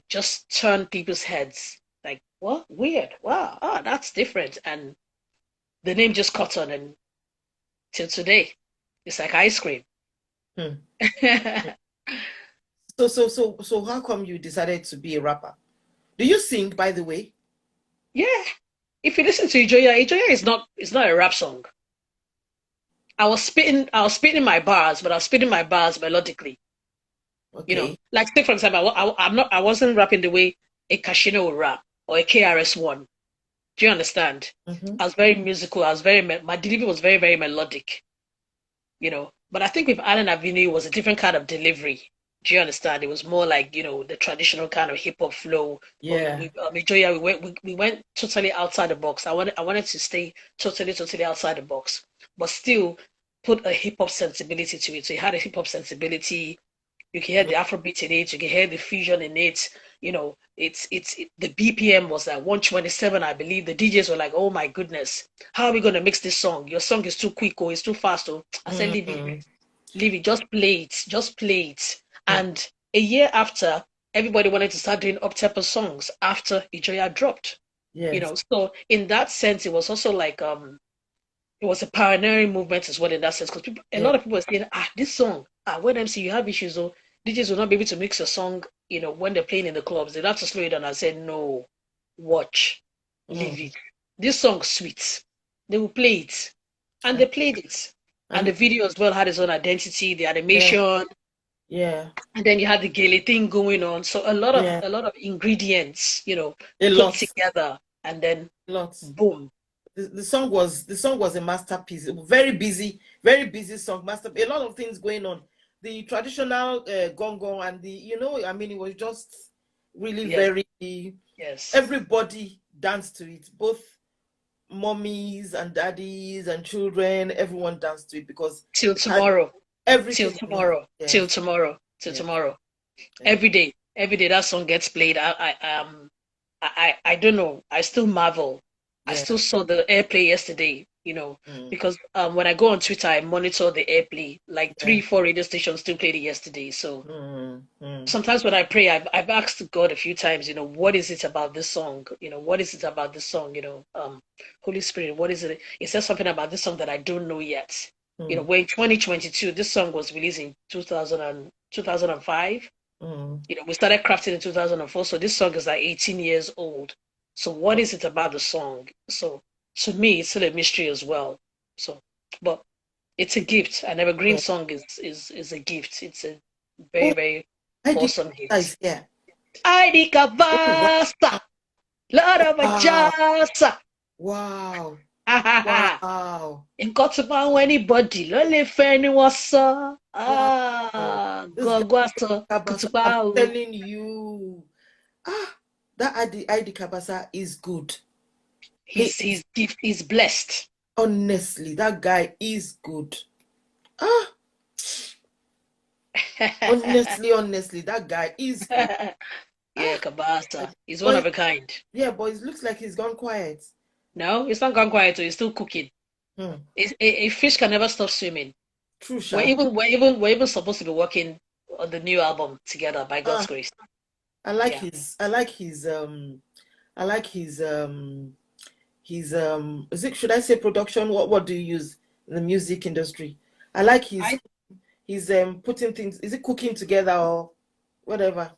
just turned people's heads. Like, what? Weird. Wow. Oh, that's different. And the name just caught on, and till today, it's like ice cream. Hmm. Yeah. So how come you decided to be a rapper? Do you sing, by the way? If you listen to Ijoya is not a rap song. I was spitting my bars, but I was spitting my bars melodically. Okay. Like say for example, I wasn't rapping the way a Kashina would rap or a KRS-One. Do you understand? Mm-hmm. I was very musical. My delivery was very, very melodic. But I think with Allen Avenue, it was a different kind of delivery. Do you understand? It was more like, the traditional kind of hip hop flow. But Yeah. with Joya, we went totally outside the box. I wanted to stay totally, totally outside the box, but still put a hip hop sensibility to it. So it had a hip hop sensibility. You can hear the Afrobeat in it. You can hear the fusion in it. The BPM was like 127, I believe. The DJs were like, "Oh my goodness, how are we gonna mix this song? Your song is too quick, or it's too fast." Oh, I said, Mm-hmm. leave it, just play it. And a year after, everybody wanted to start doing up-tempo songs after Ijoya dropped. Yes. So in that sense, it was also like it was a pioneering movement as well in that sense because a Yeah. lot of people were saying, this song, when MC you have issues, so DJs will not be able to mix a song, when they're playing in the clubs. They'll have to slow it down. I said, no, watch, leave Mm. it. This song's sweet. They will play it. And they played it. And the And video as well had its own identity, the yeah, animation, yeah, and then you had the gele thing going on. So yeah. a lot of ingredients, A put lot, together and then a lot. boom. The song was a masterpiece. Very busy song. Master. A lot of things going on. The traditional gong gong and I mean, it was just really Yes, very. yes. Everybody danced to it. Both mommies and daddies and children. Everyone danced to it because Till it had tomorrow. Till everything in it. tomorrow, till Yes, tomorrow, till yes, tomorrow. yes. Every day that song gets played. I don't know. I still marvel. I Yeah. still saw the airplay yesterday. Mm, Because when I go on Twitter, I monitor the airplay. Like yeah. 4 radio stations still played it yesterday. So Mm, mm, sometimes when I pray, I've asked God a few times. What is it about this song? What is it about this song? Holy Spirit, what is it? It says something about this song that I don't know yet. mm, When 2022, this song was released in 2005. mm. We started crafting in 2004, so this song is like 18 years old. So what is it about the song? So to me, it's still a mystery as well. So, but it's a gift. An evergreen Yeah. song is a gift. It's a Oh, very, very ID awesome is gift. here. Ay Oh, wow. kabasa, Lord of a Wow. jasa. Wow. Ha ha ha. Wow. Nǹkan tó bá wọn anybody ló lè fẹ́ ni wọ́n sọ. Wow. This guy, Gọ́gọ́ sọ Kabasa, kùtùpá I'm o. telling you. Ah, that ID Kabasa is good. He is, He's gift. He's blessed. honestly, that guy is good. Ah, honestly, that guy is good. Yeah, Ah, Kabasa. He's one but of a kind. yeah, but it looks like he's gone quiet. No, he's not gone quiet. He's still cooking. Hmm. A fish can never stop swimming. True, Sha. We're even supposed to be working on the new album together by God's Ah, grace. I like Yeah. his, I like his, I like his is it should I say production? What do you use in the music industry? I like I his putting things, is it cooking together or whatever?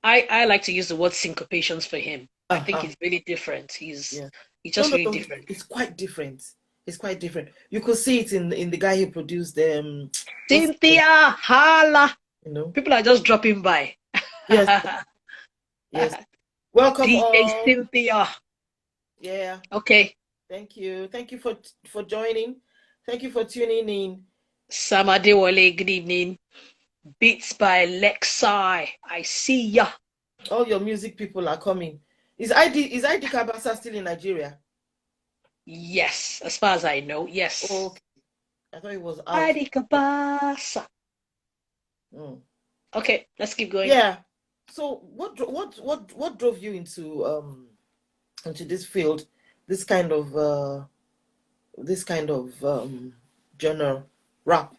I like to use the word syncopations for him. I think Uh-huh. he's really different. Yeah. He's No, just no, really no, different. it's quite different. It's quite different. You could see it in the guy who produced what's his name? Cynthia Hala. You know? People are just dropping by. Yes, yes. Welcome DJ all. Cynthia. Yeah. Okay. Thank you. Thank you for joining. Thank you for tuning in. Sam Adewale, good evening. Beats by Lexi. I see ya. All your music people are coming. Is ID Kabasa still in Nigeria? Yes, as far as I know, yes. Okay. I thought it was out. Adi Kabasa. Mm. Okay, let's keep going. Yeah. So what drove you into this field, this kind of genre, rap?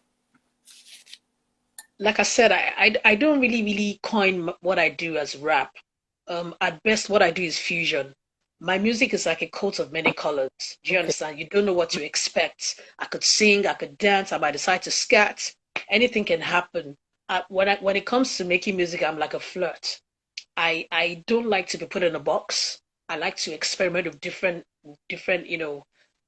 Like I said, I don't really, really coin what I do as rap. At best, what I do is fusion. My music is like a coat of many colors. Do you Okay. understand? You don't know what to expect. I could sing, I could dance, I might decide to scat. Anything can happen. When it comes to making music, I'm like a flirt. I don't like to be put in a box. I like to experiment with different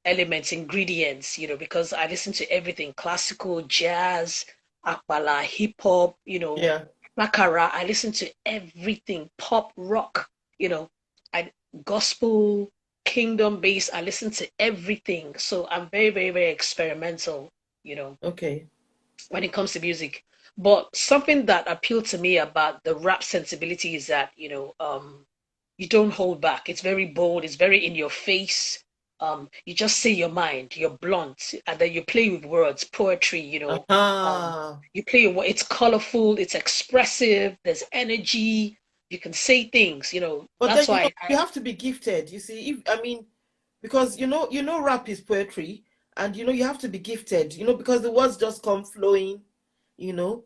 elements, ingredients, because I listen to everything: classical, jazz, akbala, hip hop, Yeah. Makara. I listen to everything, pop, rock, you know, I gospel, kingdom based. I listen to everything. So I'm very, very, very experimental, you know, Okay. when it comes to music. But something that appealed to me about the rap sensibility is that, you don't hold back. It's very bold, it's very in your face. You just say your mind, you're blunt, and then you play with words, poetry, Uh-huh. you play with it's colorful, it's expressive, there's energy, you can say things, But then that's why you have to be gifted. You see, if I mean, because rap is poetry, and you have to be gifted. Because the words just come flowing. You know,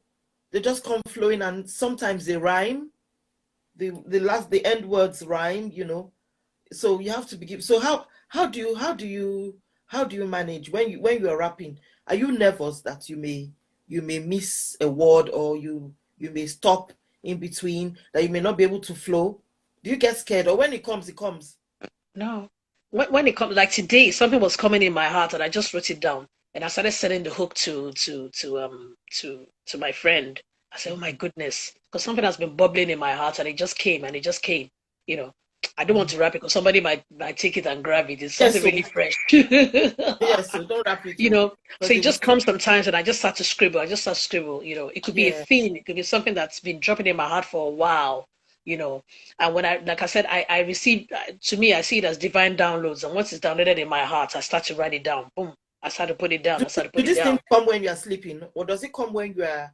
they just come flowing, and sometimes they rhyme. The end words rhyme. So you have to be gifted. So how do you manage when you are rapping? Are you nervous that you may miss a word, or you may stop in between, that you may not be able to flow? Do you get scared, or when it comes, it comes? no. When it comes, like today, something was coming in my heart and I just wrote it down and I started sending the hook to my friend. I said, "Oh my goodness," because something has been bubbling in my heart and it just came and it just came. You know, I don't want Mhm. to rap it because somebody might take it and grab it. It's Yes, something so really fresh. yes, so don't wrap it, you know so because it they will just still. comes sometimes and I just start to scribble. It could be a Yeah. theme, it could be something that's been dropping in my heart for a while. you know and when I, like I said, I receive, to me, I see it as divine downloads, and once it's downloaded in my heart, I start to write it down. Boom. I start to put it down. Do, I start to do put it these things down. come when you are sleeping, or does it come when you are?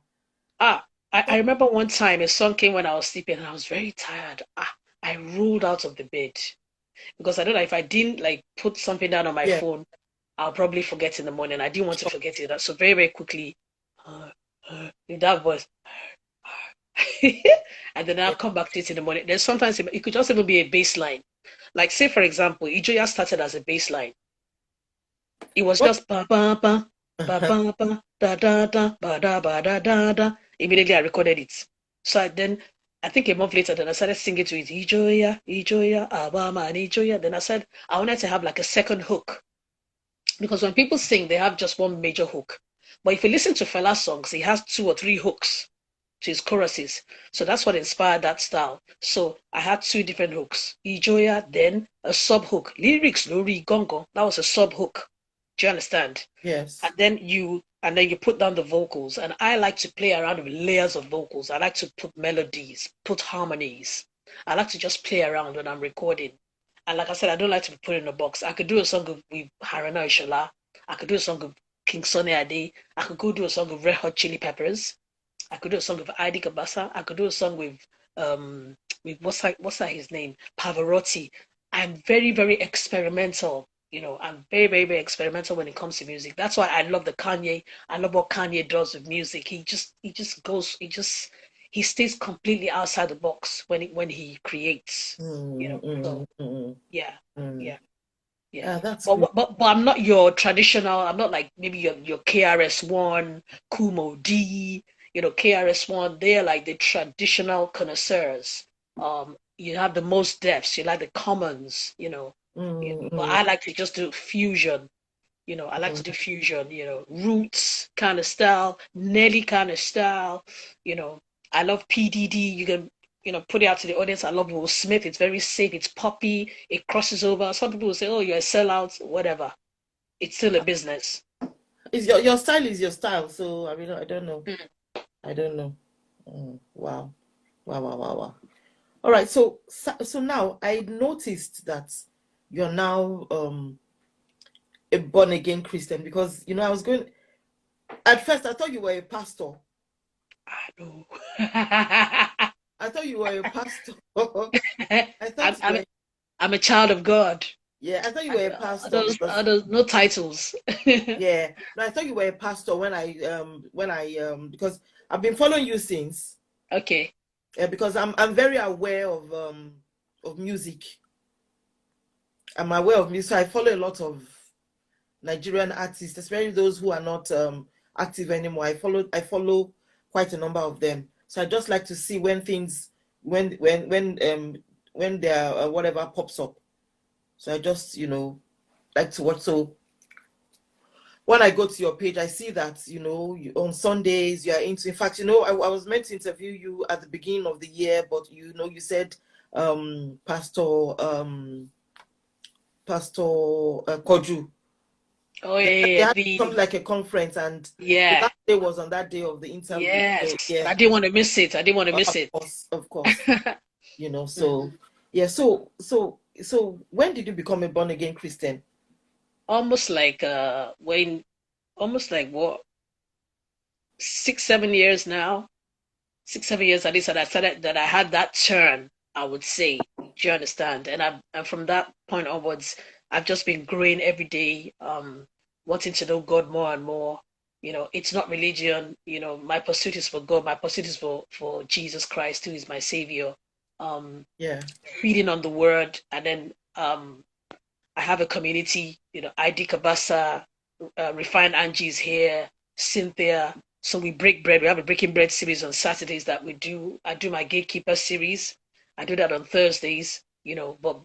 Ah, I remember one time a song came when I was sleeping and I was very tired. I rolled out of the bed because I don't know, if I didn't like put something down on my Yeah. phone, I'll probably forget in the morning. I didn't want to forget it. So very, very quickly, in that voice, and then I'll Yeah. come back to it in the morning. Then sometimes it could just even be a bass line. Like, say, for example, Ijoya started as a bass line. It was What? just ba ba ba ba ba ba da da da ba da ba da da da. Immediately I recorded it. Then I think a month later, then I started singing to it. Ijoya, Ijoya, Abama, and Ijoya. Then I said I wanted to have like a second hook, because when people sing, they have just one major hook. But if you listen to Fela's songs, he has two or three hooks to his choruses. So that's what inspired that style. So I had two different hooks. Ijoya, then a sub hook. Lyrics, Lori Gongo. That was a sub hook. Do you understand? Yes. And then you put down the vocals. And I like to play around with layers of vocals. I like to put melodies, put harmonies. I like to just play around when I'm recording. And like I said, I don't like to be put in a box. I could do a song with Haruna Ishola. I could do a song with King Sunny Ade. I could go do a song with Red Hot Chili Peppers. I could do a song with Adi Kabasa. I could do a song with what's that his name? Pavarotti. I'm very, very experimental. I'm very, very, very experimental when it comes to music. That's why I love the Kanye. I love what Kanye does with music. He stays completely outside the box when he creates. Mm, mm, So mm, yeah, mm. yeah, yeah. Yeah, that's But good. but I'm not your traditional. I'm not like maybe your KRS-One, Kumo D. KRS-One. They're like the traditional connoisseurs. You have the most depths. You like the commons. Mm, But mm, I like to just do fusion. I like to do mm. fusion. Roots kind of style, Nelly kind of style. You know, I love PDD. You can put it out to the audience. I love Will Smith. It's very safe. It's poppy. It crosses over. Some people will say, "Oh, you're a sellout." Whatever. It's still a business. Your style is your style. So I mean, I don't know. Mm. I don't know. Wow. Wow, wow, wow, wow. All right. So now I noticed that you're now a born again Christian, because I was going at first, I thought you were a pastor. I know. I thought you were a pastor. I I'm, thought you I'm, were. I'm a child of God. Yeah, I thought you I, were a pastor because. no titles. Yeah, no, I thought you were a pastor when I because I've been following you since. Okay. Yeah, because I'm very aware of music. I'm aware of music. So I follow a lot of Nigerian artists, especially those who are not active anymore. I follow quite a number of them. So I just like to see when things when their whatever pops up. So I just like to watch. So when I go to your page, I see that on Sundays you are into. In fact, I was meant to interview you at the beginning of the year, but you said Pastor Koju. Oh They yeah, had something the like a conference, and the yeah, last day was on that day of the interview. yes. Yeah, I didn't want to miss it. I didn't want to miss of it. course, of course. So Mhm. yeah, so when did you become a born again Christian? Almost like when almost like what 6, 7 years now. 6, 7 years at least that I started that I had that turn, I would say. Do you understand? And from that point onwards, I've just been growing every day, wanting to know God more and more. It's not religion, my pursuit is for God, my pursuit is for Jesus Christ, who is my savior. Um, Yeah. Feeding on the word, and then I have a community, ID Kabasa, Refined Angie's here, Cynthia. So we break bread. We have a breaking bread series on Saturdays that we do. I do my gatekeeper series. I do that on Thursdays, but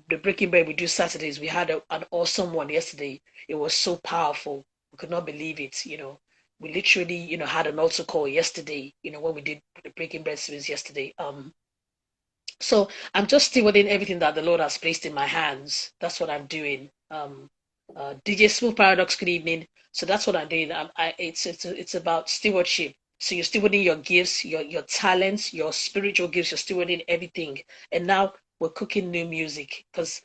the breaking bread we do Saturdays. We had an awesome one yesterday. It was so powerful. We could not believe it. We literally, had an altar call yesterday, when we did the breaking bread series yesterday. So I'm just stewarding everything that the Lord has placed in my hands. That's what I'm doing. DJ Smooth Paradox, good evening. So that's what I'm doing. It's about stewardship. So you're stewarding your gifts, your talents, your spiritual gifts. You're stewarding everything. And now we're cooking new music because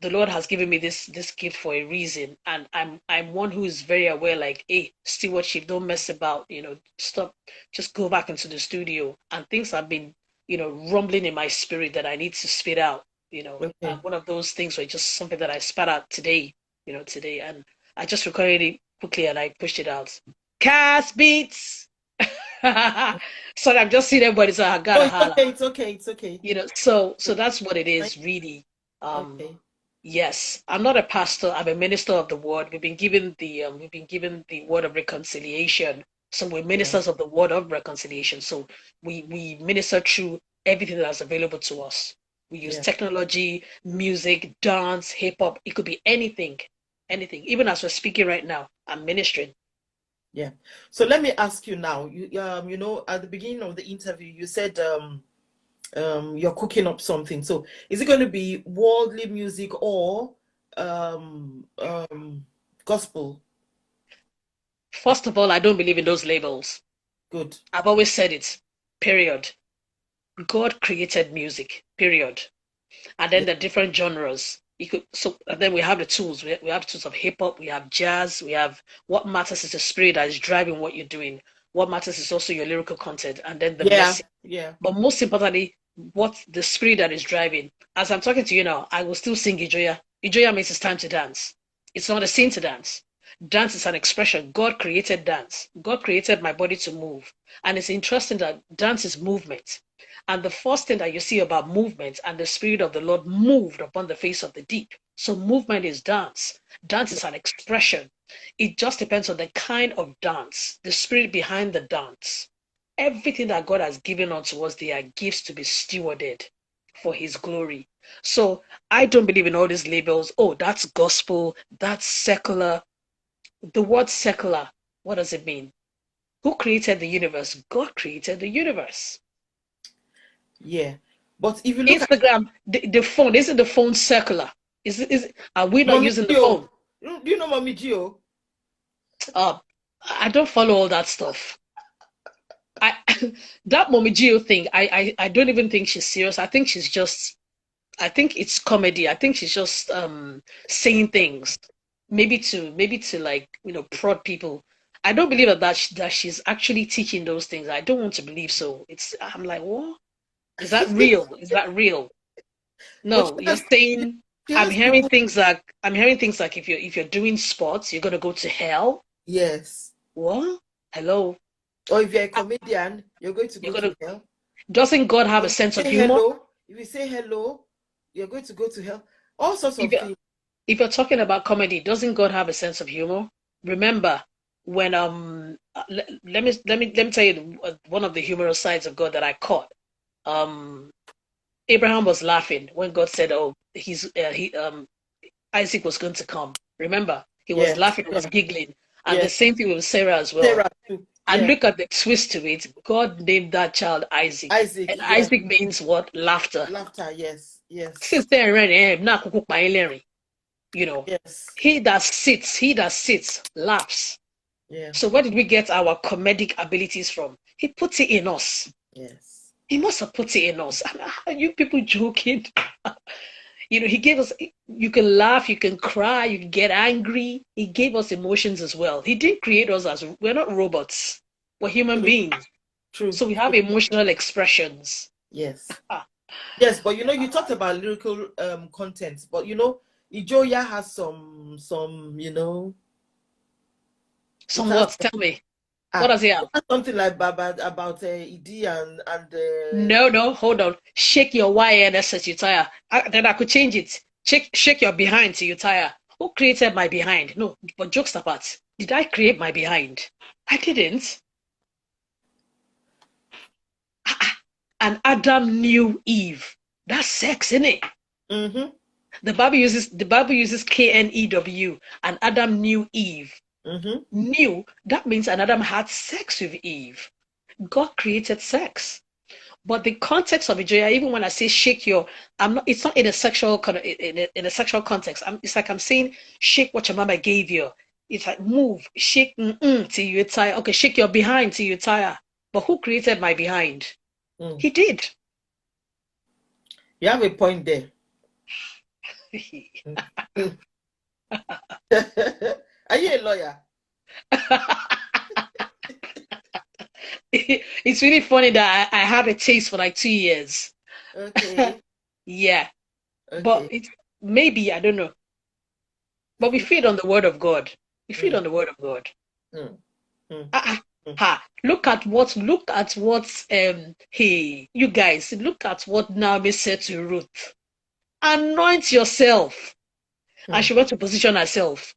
the Lord has given me this gift for a reason, and I'm one who is very aware. Like, hey, stewardship, don't mess about. Stop, just go back into the studio. And things have been, rumbling in my spirit that I need to spit out. Okay. One of those things were just something that I spat out today. Today, and I just recorded it quickly and I pushed it out. Cast beats. So I'm just seeing everybody. So I Oh, gotta it's holla. okay. It's okay. It's okay. So that's what it is really. Um, Okay. Yes, I'm not a pastor. I'm a minister of the word. We've been given the word of reconciliation. So we're Yeah. ministers of the word of reconciliation. So we minister through everything that's available to us. We use Yeah. technology, music, dance, hip hop. It could be anything, anything. Even as we're speaking right now, I'm ministering. Yeah. So let me ask you now. At the beginning of the interview, you said you're cooking up something. So is it going to be worldly music or gospel? First of all, I don't believe in those labels. Good. I've always said it. Period. God created music. Period. And then Yeah. the different genres. And then we have the tools. We have tools of hip hop. We have jazz. We have what matters is the spirit that is driving what you're doing. What matters is also your lyrical content, and then the Yeah. message. Yeah. But most importantly, what the spirit that is driving. As I'm talking to you now, I will still sing Ijoya. Ijoya means it's time to dance. It's not a sin to dance. Dance is an expression. God created dance. God created my body to move. And it's interesting that dance is movement. And the first thing that you see about movement, and the Spirit of the Lord moved upon the face of the deep. So movement is dance. Dance is an expression. It just depends on the kind of dance, the spirit behind the dance. Everything that God has given unto us, they are gifts to be stewarded for His glory. So I don't believe in all these labels. Oh, that's gospel, that's secular. The word secular, what does it mean? Who created the universe? God created the universe. Yeah. But if you look at Instagram, the phone, isn't the phone circular? Are we not Mommy using the Gio, phone? do you know Mommy Gio? Uh, I don't follow all that stuff. I that Mommy Gio thing, I don't even think she's serious. I think it's comedy. I think she's just saying things. Maybe to like, prod people. I don't believe that she's actually teaching those things. I don't want to believe so. I'm like, what? Is that real? Is that real? But No, you're saying she has to, I'm hearing things like if you're doing sports, you're gonna go to hell. yes. What? Hello? Or if you're a Ah, comedian, you're going to You're go to gonna hell. Doesn't God have a But sense of say humor? hello. If you say hello, you're going to go to hell. All sorts If of you're, things. if you're talking about comedy, doesn't God have a sense of humor? Remember when let me tell you one of the humorous sides of God that I caught. Um, Abraham was laughing when God said, "Oh, he Isaac was going to come." Remember, he was Yes, laughing, he was yeah, giggling, and the yes. same thing with Sarah as well. Sarah too. And Yeah. look at the twist to it. God named that child Isaac, Isaac, and yeah. Isaac means what? Laughter. Laughter, yes, yes, Since they're ready, you know, yes, he that sits laughs. yeah, So where did we get our comedic abilities from? He put it in us. yes. He must have put it in us. I mean, are you people joking? He gave us, you can laugh, you can cry, you can get angry. He gave us emotions as well. He didn't create us as, we're not robots. We're human True, beings. true, So we have true. emotional expressions. Yes. Ah, Yes, but you talked about lyrical content, but Ijoya has some, it has somewhat, tell me. What ah does he have? it has something like about Idi and No, no, hold on. Shake your YNS as you tire. Then I could change it. Shake your behind till you tire. Who created my behind? No, but jokes apart. Did I create my behind? I didn't. And Adam knew Eve. That's sex, isn't it? mm-hmm, The Bible uses KNEW, and Adam knew Eve. mm-hmm. Knew, that means an Adam had sex with Eve. God created sex. But the context of Nigeria, even when I say shake your, I'm not. It's not in a sexual in a sexual context. It's like I'm saying shake what your mama gave you. It's like move, shake till you tire. Okay, shake your behind till you tire. But who created my behind? Mm. He did. You have a point there. Mm. Are you a lawyer? It's really funny that I had a taste for like 2 years. Okay, Yeah, but okay. it's maybe I don't know. But we feed on the word of God. We feed Mm, on the word of God. mm, mm, Ah, ah, mm. ha. Look at what hey, you guys, look at what Naomi said to Ruth. Anoint yourself. And Hmm. she went to position herself.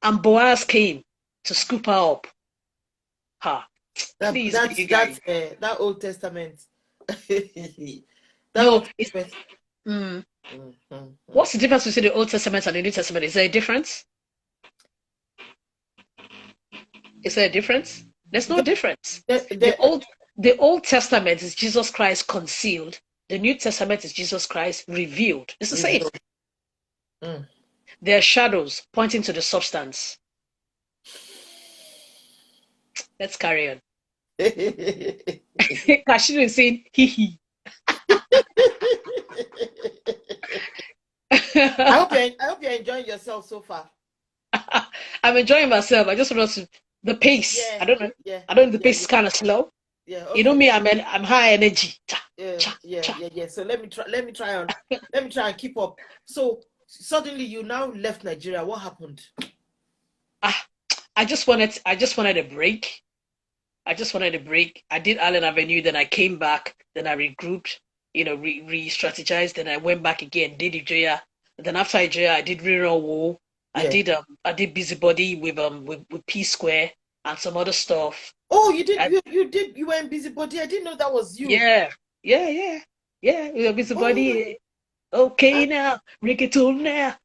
And Boaz came to scoop her up. Ha. That Please, that's you that's guys. that Old Testament. That Old No, Testament. mm, Mm, mm, mm. what's the difference between the Old Testament and the New Testament? Is there a difference? Is there a difference? There's no The, difference. the, The the, old the Old Testament is Jesus Christ concealed. The New Testament is Jesus Christ revealed. It's the same. reveal. Mm. They are shadows pointing to the substance. Let's carry on. Kashiru is saying hee hee. I hope you're enjoying yourself so far. I'm enjoying myself. I just want to the pace. Yeah, I don't know. yeah, I don't know the yeah, pace is yeah, kind of slow. yeah. You know Okay. me, I'm high energy. Cha, Yeah, cha, yeah, cha. yeah, yeah. So let me try and keep up. So suddenly you now left Nigeria. What happened? Ah, I just wanted a break. I just wanted a break. I did Allen Avenue, then I came back, then I regrouped, re-strategized, then I went back again, did Ijaya. Then after Ijaya, I did Rerun War. Yeah. I did Busybody with P Square and some other stuff. Oh, you did. I, You were in Busybody. I didn't know that was you. yeah, yeah, yeah, yeah. Oh, Busybody. Okay I, now, reggaeton now.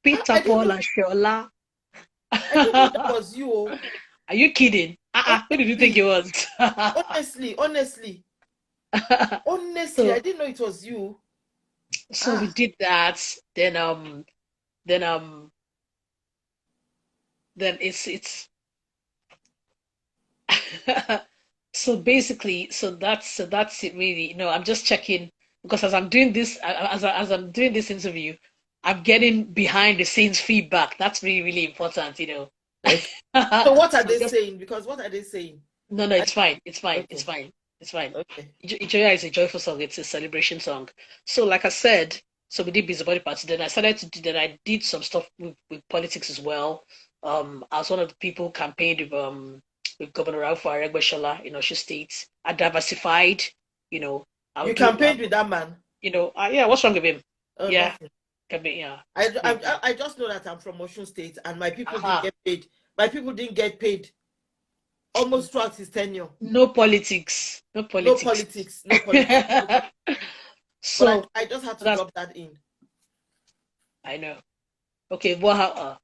Peter I didn't Paul know. and Shola. I didn't know that was you. Oh, Are you kidding? Who did you think it honestly, was? honestly, honestly, honestly, so I didn't know it was you. so we Ah, did that. Then then it's so basically so that's it really. I'm just checking because as I'm doing this as I'm doing this interview, I'm getting behind the scenes feedback. That's really really important. okay. So what are So they just saying? Because what are they saying? no, I, it's fine. It's fine. It's okay, fine. It's fine. okay. Ijoya is a joyful song. It's a celebration song. So, like I said, so we did Busybody Party. Then I did some stuff with politics as well. I was one of the people who campaigned with with Governor Adeshola in Osun State. I diversified, you know, I'll You do, campaigned with that man. yeah, what's wrong with him? Oh, Yeah, nothing. yeah. I just know that I'm from Osun State, and my people didn't Aha. get paid. My people didn't get paid almost throughout his tenure. No politics. No No politics. politics, no politics. But So I just had to that's drop that in. I know. Okay, well,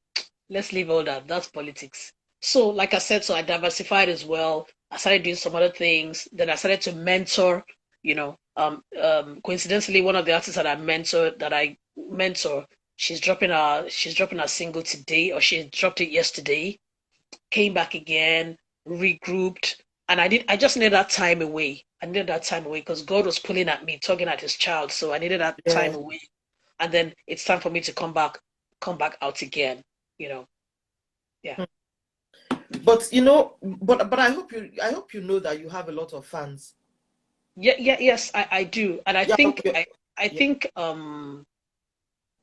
let's leave all that. That's politics. So, like I said, so I diversified as well. I started doing some other things. Then I started to mentor. Coincidentally, one of the artists that I mentor, she's dropping a single today, or she dropped it yesterday. Came back again, regrouped, and I just needed that time away. I needed that time away because God was pulling at me, tugging at His child. So I needed that time Yeah. away, and then it's time for me to come back out again. You know, yeah. But but I hope you know that you have a lot of fans. Yes, I do. And Yeah, I yeah.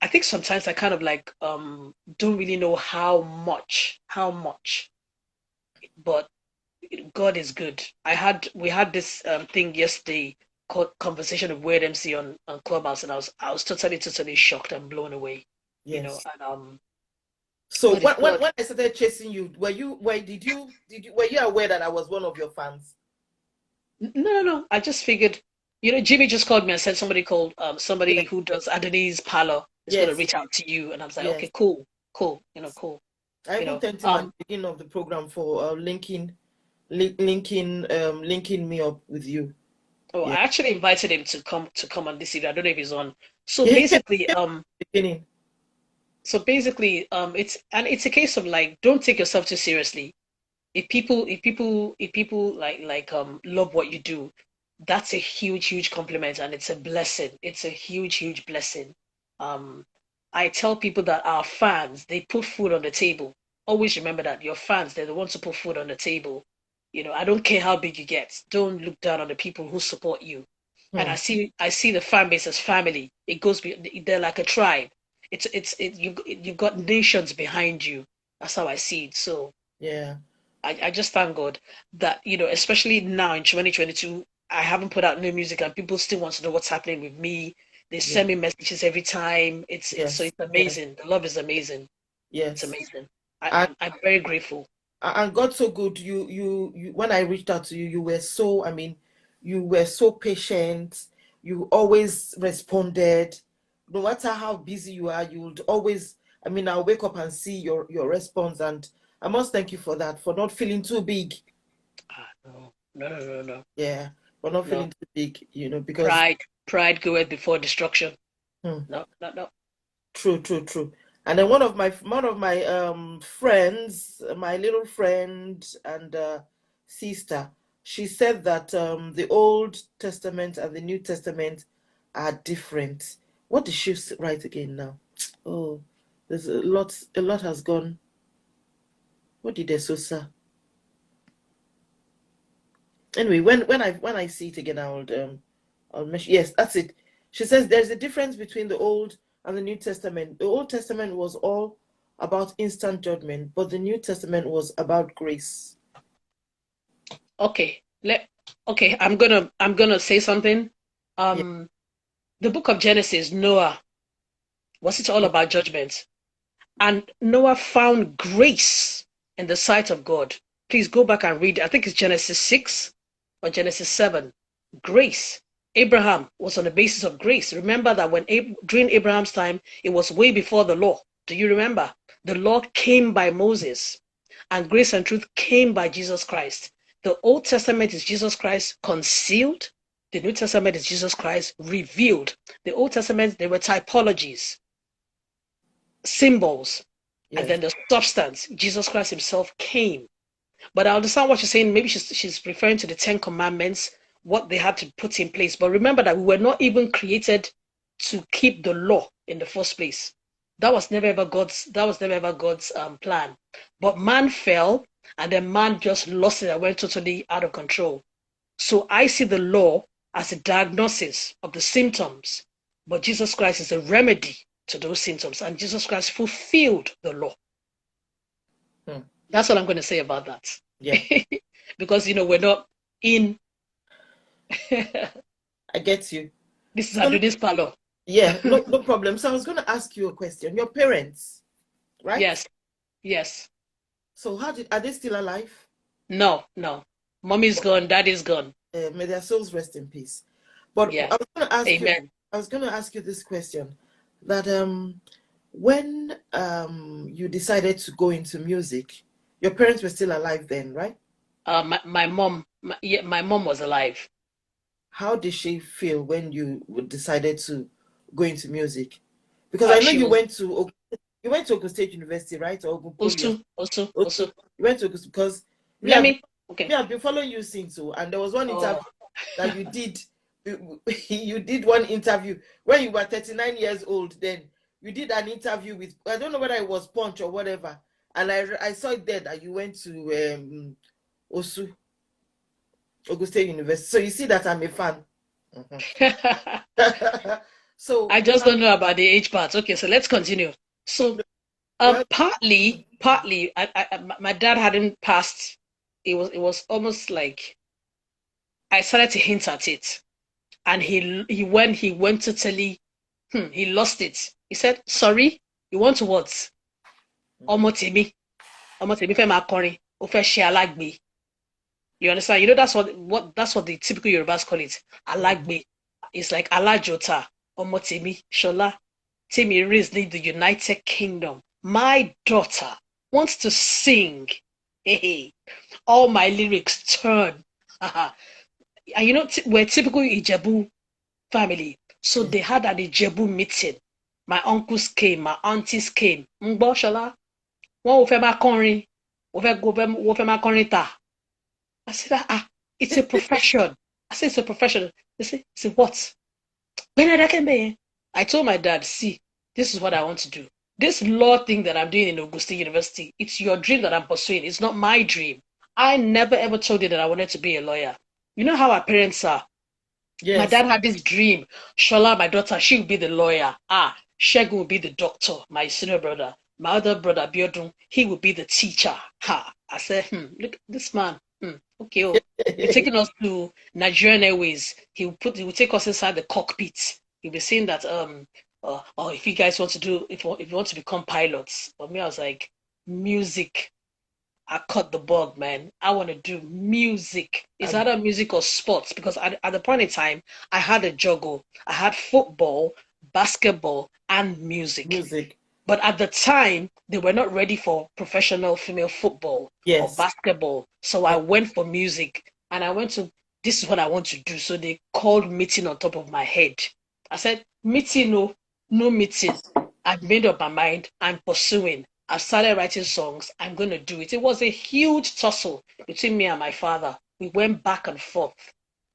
I think sometimes I kind of like don't really know how much, but God is good. We had this thing yesterday called Conversation of Weird MC on Clubhouse, and I was totally shocked and blown away, Yes. and So God is God. when I started chasing you, were you aware that I was one of your fans? No. I just figured, Jimmy just called me and said somebody Yes, who does Adenise Parlor is going to yes, reach out to you, and I was like, yes. okay, cool, cool. I You even know, thanked him at the beginning of the program for linking me up with you. oh, Yeah. I actually invited him to come on this evening. I don't know if he's on. So He came basically, at the beginning. it's a case of like, don't take yourself too seriously. If people love what you do, that's a huge compliment, and it's a blessing. It's a huge blessing. Um, I tell people that our fans, they put food on the table. Always remember that your fans, they're the ones who put food on the table. I don't care how big you get. Don't look down on the people who support you. And Hmm. I see the fan base as family. They're like a tribe. You've got nations behind you. That's how I see it. So Yeah. I just thank God that, especially now in 2022, I haven't put out new music and people still want to know what's happening with me. They Yeah. send me messages every time. Yes. It's Yes. amazing. The love is amazing. It's Yes. amazing. And I'm very grateful. and God so good. You when I reached out to you, you were so, I mean, you were so patient. You always responded. No matter how busy you are, you would always, I mean, I'll wake up and see your response. And I must thank you for that, for not feeling too big. No. Yeah, for not No. feeling too big, because Pride goeth before destruction. hmm, No. true. And then one of my friends, my little friend and sister, she said that the Old Testament and the New Testament are different. What did she write again now? Oh, there's a lot has gone. What did Esosa? Anyway, when I see it again, I'll mention. Yes, that's it. She says there's a difference between the Old and the New Testament. The Old Testament was all about instant judgment, but the New Testament was about grace. Okay. I'm gonna say something. Yeah, Um, the book of Genesis, Noah, was it all yeah, about judgment? And Noah found grace in the sight of God. Please go back and read. I think it's Genesis 6 or Genesis 7. Grace. Abraham was on the basis of grace. Remember that during Abraham's time, it was way before the law. Do you remember? The law came by Moses, and grace and truth came by Jesus Christ. The Old Testament is Jesus Christ concealed. The New Testament is Jesus Christ revealed. The Old Testament, they were typologies, symbols, and yes, then the substance. Jesus Christ Himself came. But I understand what you're saying. Maybe she's referring to the Ten Commandments, what they had to put in place. But remember that we were not even created to keep the law in the first place. That was never ever God's plan. But man fell, and then man just lost it and went totally out of control. So I see the law as a diagnosis of the symptoms, but Jesus Christ is a remedy to those symptoms, and Jesus Christ fulfilled the law. hmm. That's what I'm going to say about that. Yeah, because we're not in. I get you. This is So Adonis Palo. yeah, no problem. So I was going to ask you a question. Your parents, right? Yes, yes. So are they still alive? No, no. Mommy's gone, daddy's gone. May their souls rest in peace. But Yeah. Amen. I was going to ask you this question that when you decided to go into music, your parents were still alive then, right? My mom, yeah, my mom was alive. How did she feel when you decided to go into music? Because I know She was you went to Ogun State University, right? Or Ogun Poly or also, also, also also. you went to Ogun because me, Let me. Okay. I've been following you since so, and there was one interview Oh. that you did. You did one interview when you were 39 years old. Then you did an interview with, I don't know whether it was Punch or whatever, and I saw it there that you went to Osu Ogun State University. So you see that I'm a fan. So I just don't know about the age part. Okay, so let's continue. So, well, partly, my dad hadn't passed. It was almost like I started to hint at it, and he went totally, he lost it. He said, "Sorry, you want to what? Ọmọ tèmi, ọmọ tèmi fẹ́ máa kọrin, ó fẹ́ ṣe alágbe." You understand? That's what the typical Yorubas call it. Alagbe. It's like Alajota, Omotemi, Shola, Temi raised in the United Kingdom. My daughter wants to sing. Hey, all my lyrics turn. And we're typical Ijebu family. So yeah. they had an Ijebu meeting. My uncles came, my aunties came. Ngbo Shola, wọ́n ò fẹ́ máa kọrin, wọ́n fẹ́ máa kọrin ta. I said, it's a profession. I said, it's a profession. They say, what? I told my dad, see, this is what I want to do. This law thing that I'm doing in Augusta University, it's your dream that I'm pursuing. It's not my dream. I never ever told you that I wanted to be a lawyer. You know how our parents are. My Yes. dad had this dream. Shola, my daughter, she will be the lawyer. Shegun will be the doctor, my senior brother. My other brother, Biodun, he will be the teacher. I said, look at this man. Okay, he'll be taking us to Nigerian Airways. He will take us inside the cockpit. He'll be saying that if you guys want to if you want to become pilots. For me, I was like, music. I cut the bug, man. I want to do music. It's And either music or sports because at the point in time, I had a juggle. I had football, basketball, and music. music. But at the time, they were not ready for professional female football or Yes. basketball. So I Yeah. went for music and I went to, this is what I want to do. So they called meeting on top of my head. I said, meeting, no, no meeting. I've made up my mind. I'm pursuing. I've started writing songs. I'm going to do it. It was a huge tussle between me and my father. We went back and forth.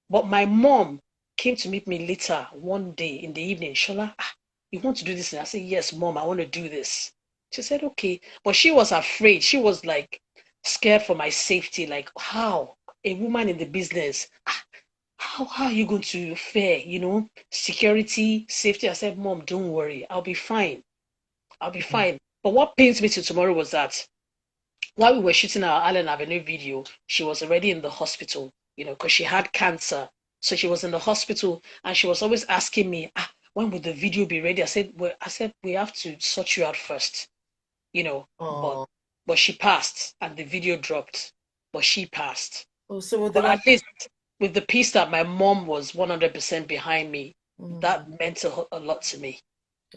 But my mom came to meet me later one day in the evening. Shola, you want to do this? And I said, yes, mom, I want to do this. She said, okay. But she was afraid. She was like scared for my safety. Like, how? A woman in the business. How are you going to fare? Security, safety. I said, mom, don't worry. I'll be fine. I'll be fine. But what pains me till tomorrow was that while we were shooting our Allen Avenue video, she was already in the hospital, because she had cancer. So she was in the hospital and she was always asking me, when will the video be ready? I said, we have to sort you out first, but Oh, she passed and the video dropped, but she passed. oh, so they But were. at least with the peace that my mom was 100% behind me, Mm. that meant a lot to me.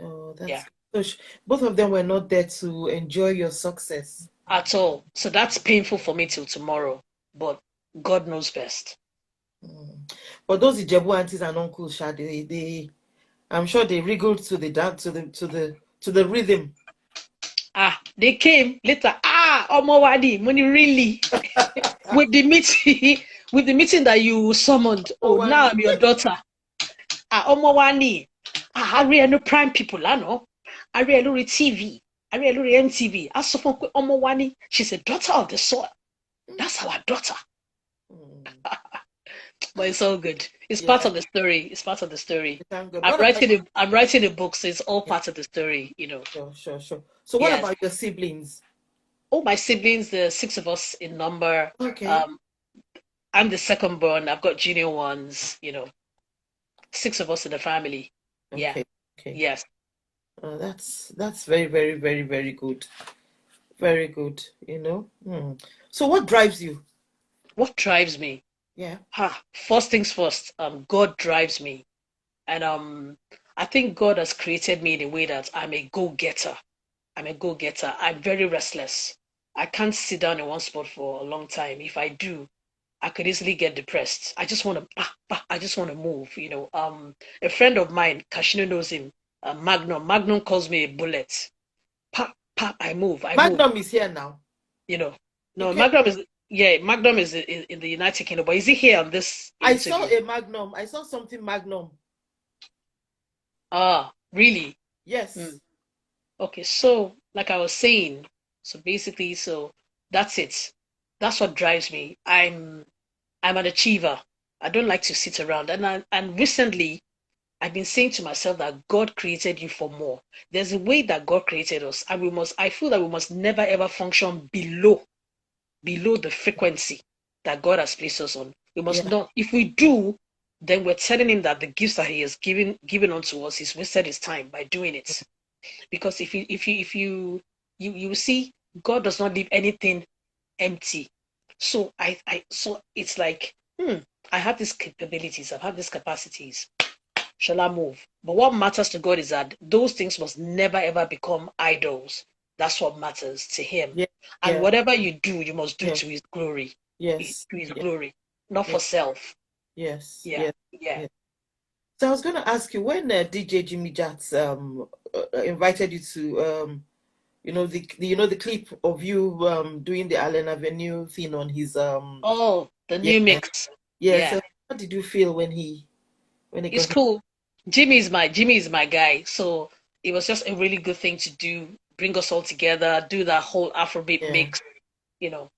Oh, Yeah, that's so. Both of them were not there to enjoy your success. at all. So that's painful for me till tomorrow, but God knows best. Mm. But those Ijebu aunties and uncles, I'm sure they wriggled to the dance, to the rhythm. They came later. Omowadi, money really with the meeting, with the meeting that you summoned. Oh, Oh, now Wani. I'm your daughter. Omowani. I read no prime people, I know. I read Luri TV. I read Luri MTV. I saw from Omowani. She's a daughter of the soil. That's our daughter. Mm. But it's all good. It's part Yeah, of the story. It's part of the story. thank God. I'm What about writing a I'm writing a book, so it's all yeah, part of the story. sure, sure, sure. So what Yes. about your siblings? all my siblings, the six of us in number. Okay. Um, I'm the second born. I've got junior ones, six of us in the family. Yeah. Okay. Okay. Yes. That's very, very, very, very good. Very good. So what drives you? What drives me? Yeah. First things first, God drives me. And I think God has created me in a way that I'm a go-getter. I'm a go-getter. I'm very restless. I can't sit down in one spot for a long time. If I do, I could easily get depressed. I just want to, I just want to move. A friend of mine, Kashino knows him, Magnum. Magnum calls me a bullet. Pop, pop, I move, I move. Magnum is here now. You know, He no, came. Magnum is, yeah, Magnum is in the United Kingdom, but is he here on this I saw interview? a Magnum. I saw something Magnum. Ah, really? Yes. Mm. Okay, so like I was saying, so basically, so that's it. That's what drives me. I'm an achiever. I don't like to sit around. And recently I've been saying to myself that God created you for more. There's a way that God created us, and I feel that we must never ever function below the frequency that God has placed us on. We must Yeah. not, if we do, then we're telling him that the gifts that he has given unto us, he's wasted his time by doing it. Because if you see, God does not leave anything empty. So so it's like, I have these capabilities, I have these capacities. Shall I move? But what matters to God is that those things must never ever become idols. That's what matters to Him. Yeah. And Yeah. whatever you do, you must do Yeah. to His glory. Yes. To His Yeah. glory, not Yeah. for self. Yes. Yeah, Yes. yeah. Yes. So I was going to ask you when DJ Jimmy Jats invited you to the clip of you doing the Allen Avenue thing on his Oh, the yeah. new mix. Yeah. Yeah, So how did you feel when he it's got it? cool. Jimmy is my guy. So it was just a really good thing to do. Bring us all together, do that whole Afrobeat Yeah. mix. You know,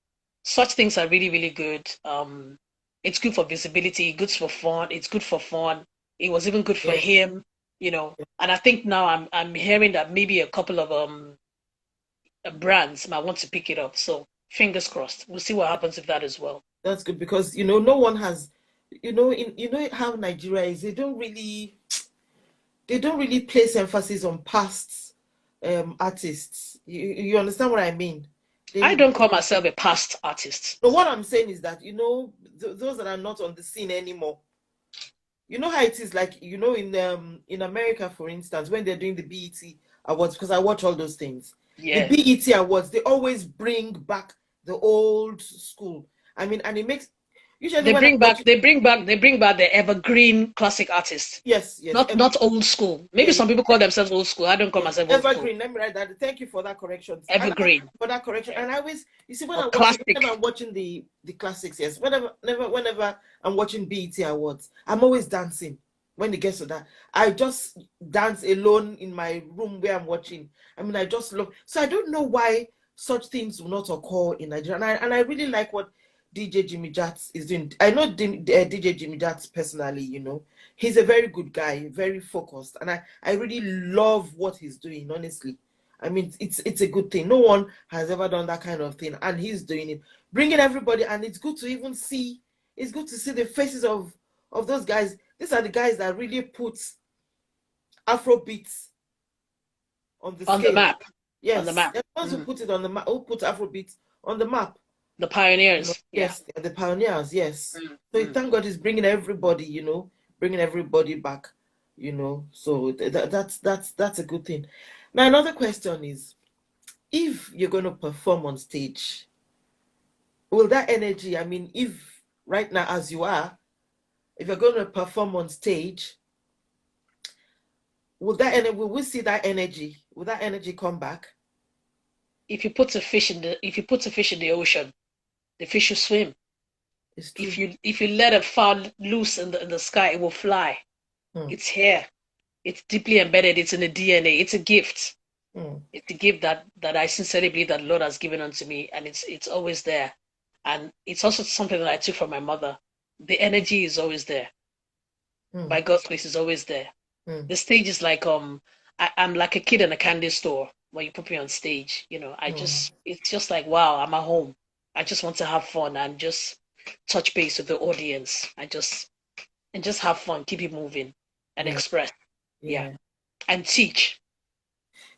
such things are really, really good. It's good for visibility, good for fun. It's good for fun. It was even good for Yeah. him. And I think now I'm hearing that maybe a couple of brands might want to pick it up. So fingers crossed. We'll see what happens with that as well. That's good because no one has how Nigeria is. They don't really place emphasis on past artists. You understand what I mean? I They don't call myself a past artist. So what I'm saying is that those that are not on the scene anymore. You know how it is like in America, for instance, when they're doing the BET awards, because I watch all those things. The Yeah. BET awards, they always bring back the old school. I mean, and it makes usually They when I'm bring back watching. they bring back they bring back the evergreen classic artists. Yes, yes, Not old school. Maybe yeah, some people call themselves old school. I don't call yes, myself old school. evergreen. Let me write that. Thank you for that correction. And Evergreen. for that correction. Yeah. And I always, you see, Or classic. whenever I'm watching the classics, yes, whenever I'm watching BET awards, I'm always dancing. When it gets to that, I just dance alone in my room where I'm watching. I mean, I just love. So I don't know why such things will not occur in Nigeria, and I really like what DJ Jimmy Jats is doing. I know DJ Jimmy Jats personally. He's a very good guy, very focused, and I really love what he's doing. Honestly, I mean, it's a good thing. No one has ever done that kind of thing, and he's doing it, bringing everybody, and it's good to even see. It's good to see the faces of those guys. These are the guys that really put Afro beats on the On the scale. map. On the Yes, map. they're the ones who put it on the map, who put Afro beats on the map. The pioneers. Yeah. Yes, they're the pioneers. Yes. Mm, So mm. thank God he's bringing everybody. Bringing everybody back. So that's a good thing. Now another question is, if you're going to perform on stage, will that energy? I mean, if right now as you are, if you're going to perform on stage, will we see that energy? Will that energy come back? If you put a fish in the ocean, the fish will swim. It's If true. you let it fall loose in the sky, it will fly. Hmm. It's here. It's deeply embedded. It's in the DNA. It's a gift. Hmm. It's a gift that I sincerely believe that the Lord has given unto me, and it's always there. And it's also something that I took from my mother. The energy is always there. Hmm. By God's grace, is always there. Hmm. The stage is like I'm like a kid in a candy store. when you put me on stage. Mm. It's just like, wow, I'm at home. I just want to have fun and just touch base with the audience. And just have fun, keep it moving and Yeah, express. Yeah. yeah, And teach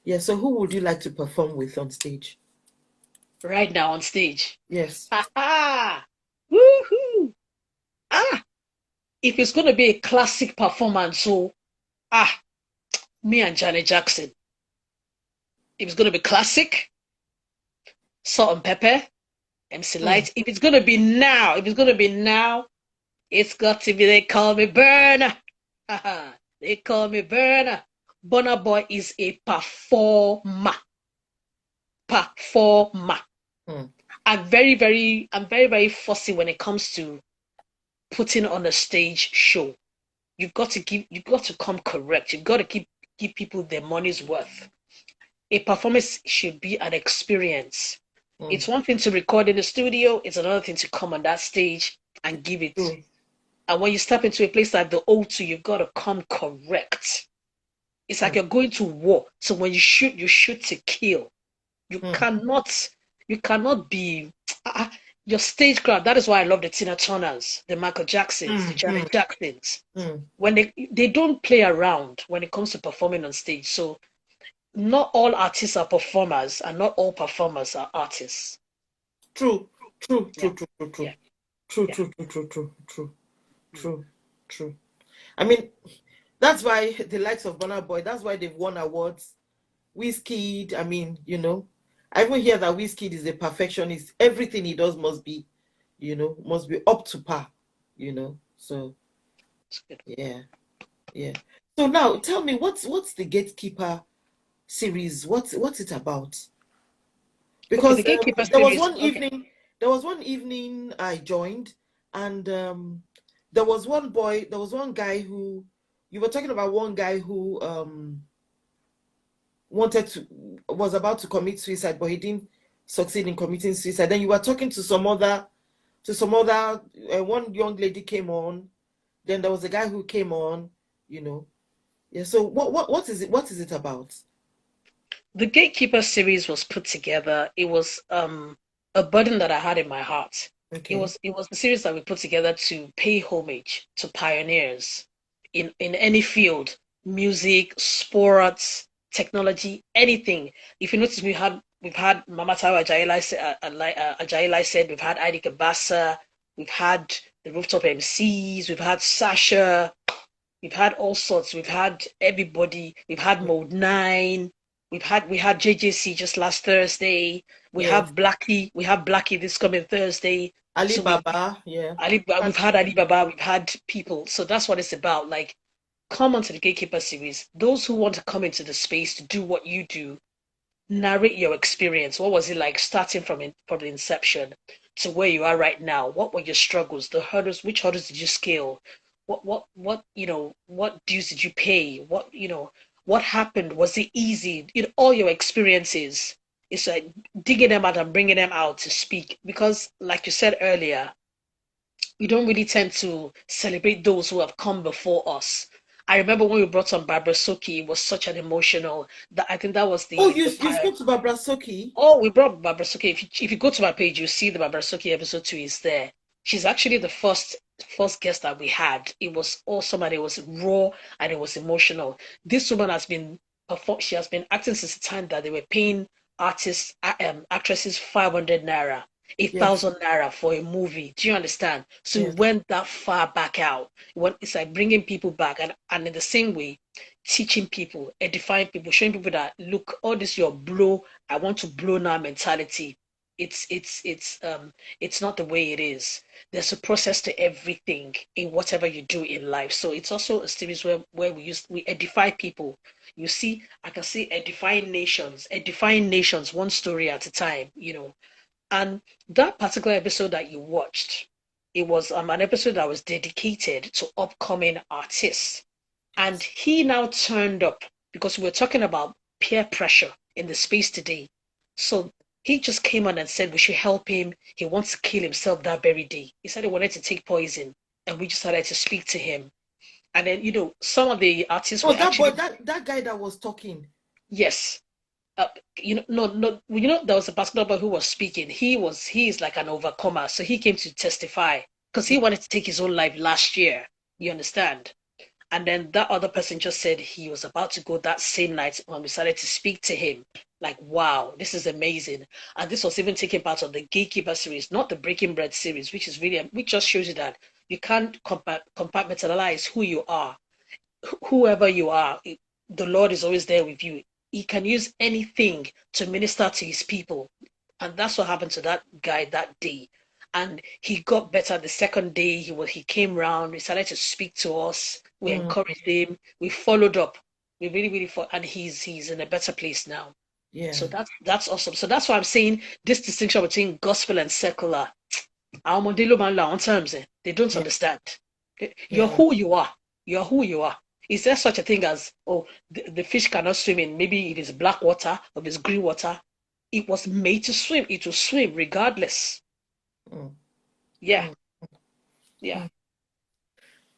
yeah. So who would you like to perform with on stage? right now on stage. Yes. Ha ha! Woohoo! Ah, if it's gonna be a classic performance, so me and Janet Jackson. If it's gonna be classic, Salt and Pepper, MC Mm. Light. If it's gonna be now, it's got to be They Call Me Burner. Haha, They Call Me Burner. Burna Boy is a performer. Performer. Mm. I'm very, very fussy when it comes to putting on a stage show. You've got to come correct. You've got to give people their money's worth. A performance should be an experience. Mm. It's one thing to record in the studio, it's another thing to come on that stage and give it. True. And when you step into a place like the O2, you've got to come correct. It's like Mm. you're going to war. So when you shoot to kill. You Mm. cannot, you cannot be your stage crowd. That is why I love the Tina Turners, the Michael Jacksons, the Mm. Mm. Janet Jacksons. Mm. When they don't play around when it comes to performing on stage. So not all artists are performers, and not all performers are artists. True. True. Yeah, True. True. True. yeah, True. True. yeah. True. True. True. True. True. Mm. True. True. I mean, that's why the likes of Burna Boy. That's why they've won awards. Wizkid. I mean, I even hear that Wizkid is a perfectionist. Everything he does must be up to par. So It's good. yeah, yeah. So now tell me, what's the Gatekeeper series? What's it about? Okay, the Because Gatekeeper there was series. one Okay, evening, I joined, and there was one boy, there was one guy who you were talking about, one guy who wanted to was about to commit suicide, but he didn't succeed in committing suicide. Then you were talking to some other one young lady came on. Then there was a guy who came on. You know, yeah. So what is it? What is it about? the Gatekeeper series was put together. It was a burden that I had in my heart. Okay. It was the series that we put together to pay homage to pioneers in any field, music, sports, technology, anything. If you notice, we've had Mama Tawa Ajayi said, we've had Ida Kabasa, we've had the Rooftop MCs, we've had Sasha, we've had all sorts. We've had everybody. We've had Mode 9. We had JJC just last Thursday. Yes. We have Blackie this coming Thursday. So Alibaba. Yeah. We've had Alibaba, we've had people. So that's what it's about. Like, come onto the Gatekeeper series. Those who want to come into the space to do what you do, narrate your experience. What was it like starting from the inception to where you are right now? What were your struggles, the hurdles? Which hurdles did you scale? What dues did you pay? What happened? Was it easy? All your experiences. It's like digging them out and bringing them out to speak. Because, like you said earlier, we don't really tend to celebrate those who have come before us. I remember when we brought on Barbara Soki, it was such an emotional that I think that was Oh, the you spoke to Barbara Soki. Oh, we brought Barbara Soki. If you go to my page, you see the Barbara Soki episode 2 is there. She's actually the first guest that we had. It was awesome and it was raw and it was emotional. This woman has been she has been acting since the time that they were paying actresses 500 naira, a Yes. thousand naira for a movie. Do you understand? So we Yes. went that far back out. It's like bringing people back, and in the same way, teaching people, edifying people, showing people that look, all this your blow, I want to blow now mentality. It's not the way it is. There's a process to everything in whatever you do in life. So it's also a series where we edify people. You see, I can see edifying nations one story at a time, And that particular episode that you watched, it was an episode that was dedicated to upcoming artists. And Yes. he now turned up because we were talking about peer pressure in the space today. So he just came on and said we should help him. He wants to kill himself that very day. He said he wanted to take poison, and we just started to speak to him. And then, some of the artists Oh, were that boy, actually, that guy that was talking. yes, uh, there was a basketball player who was speaking. He is like an overcomer, so he came to testify because he wanted to take his own life last year. You understand? And then that other person just said he was about to go that same night when we started to speak to him. Like, wow, this is amazing. And this was even taking part of the Gatekeeper series, not the Breaking Bread series, which just shows you that you can't compartmentalize who you are. Whoever you are, the Lord is always there with you. He can use anything to minister to his people. And that's what happened to that guy that day. And he got better the second day. He came round, he started to speak to us. We Mm, encouraged him. We followed up. We really, really and he's in a better place now. yeah, So that's awesome. So that's why I'm saying this distinction between gospel and secular. Àwọn ọmọdé ló máa ń lo àwọn terms. They don't yeah, understand. You're yeah. who you are. You're who you are. Is there such a thing as, oh, the fish cannot swim in maybe it is black water or it is green water? It was made to swim. It will swim regardless. Mm, Yeah, mm, yeah. mm.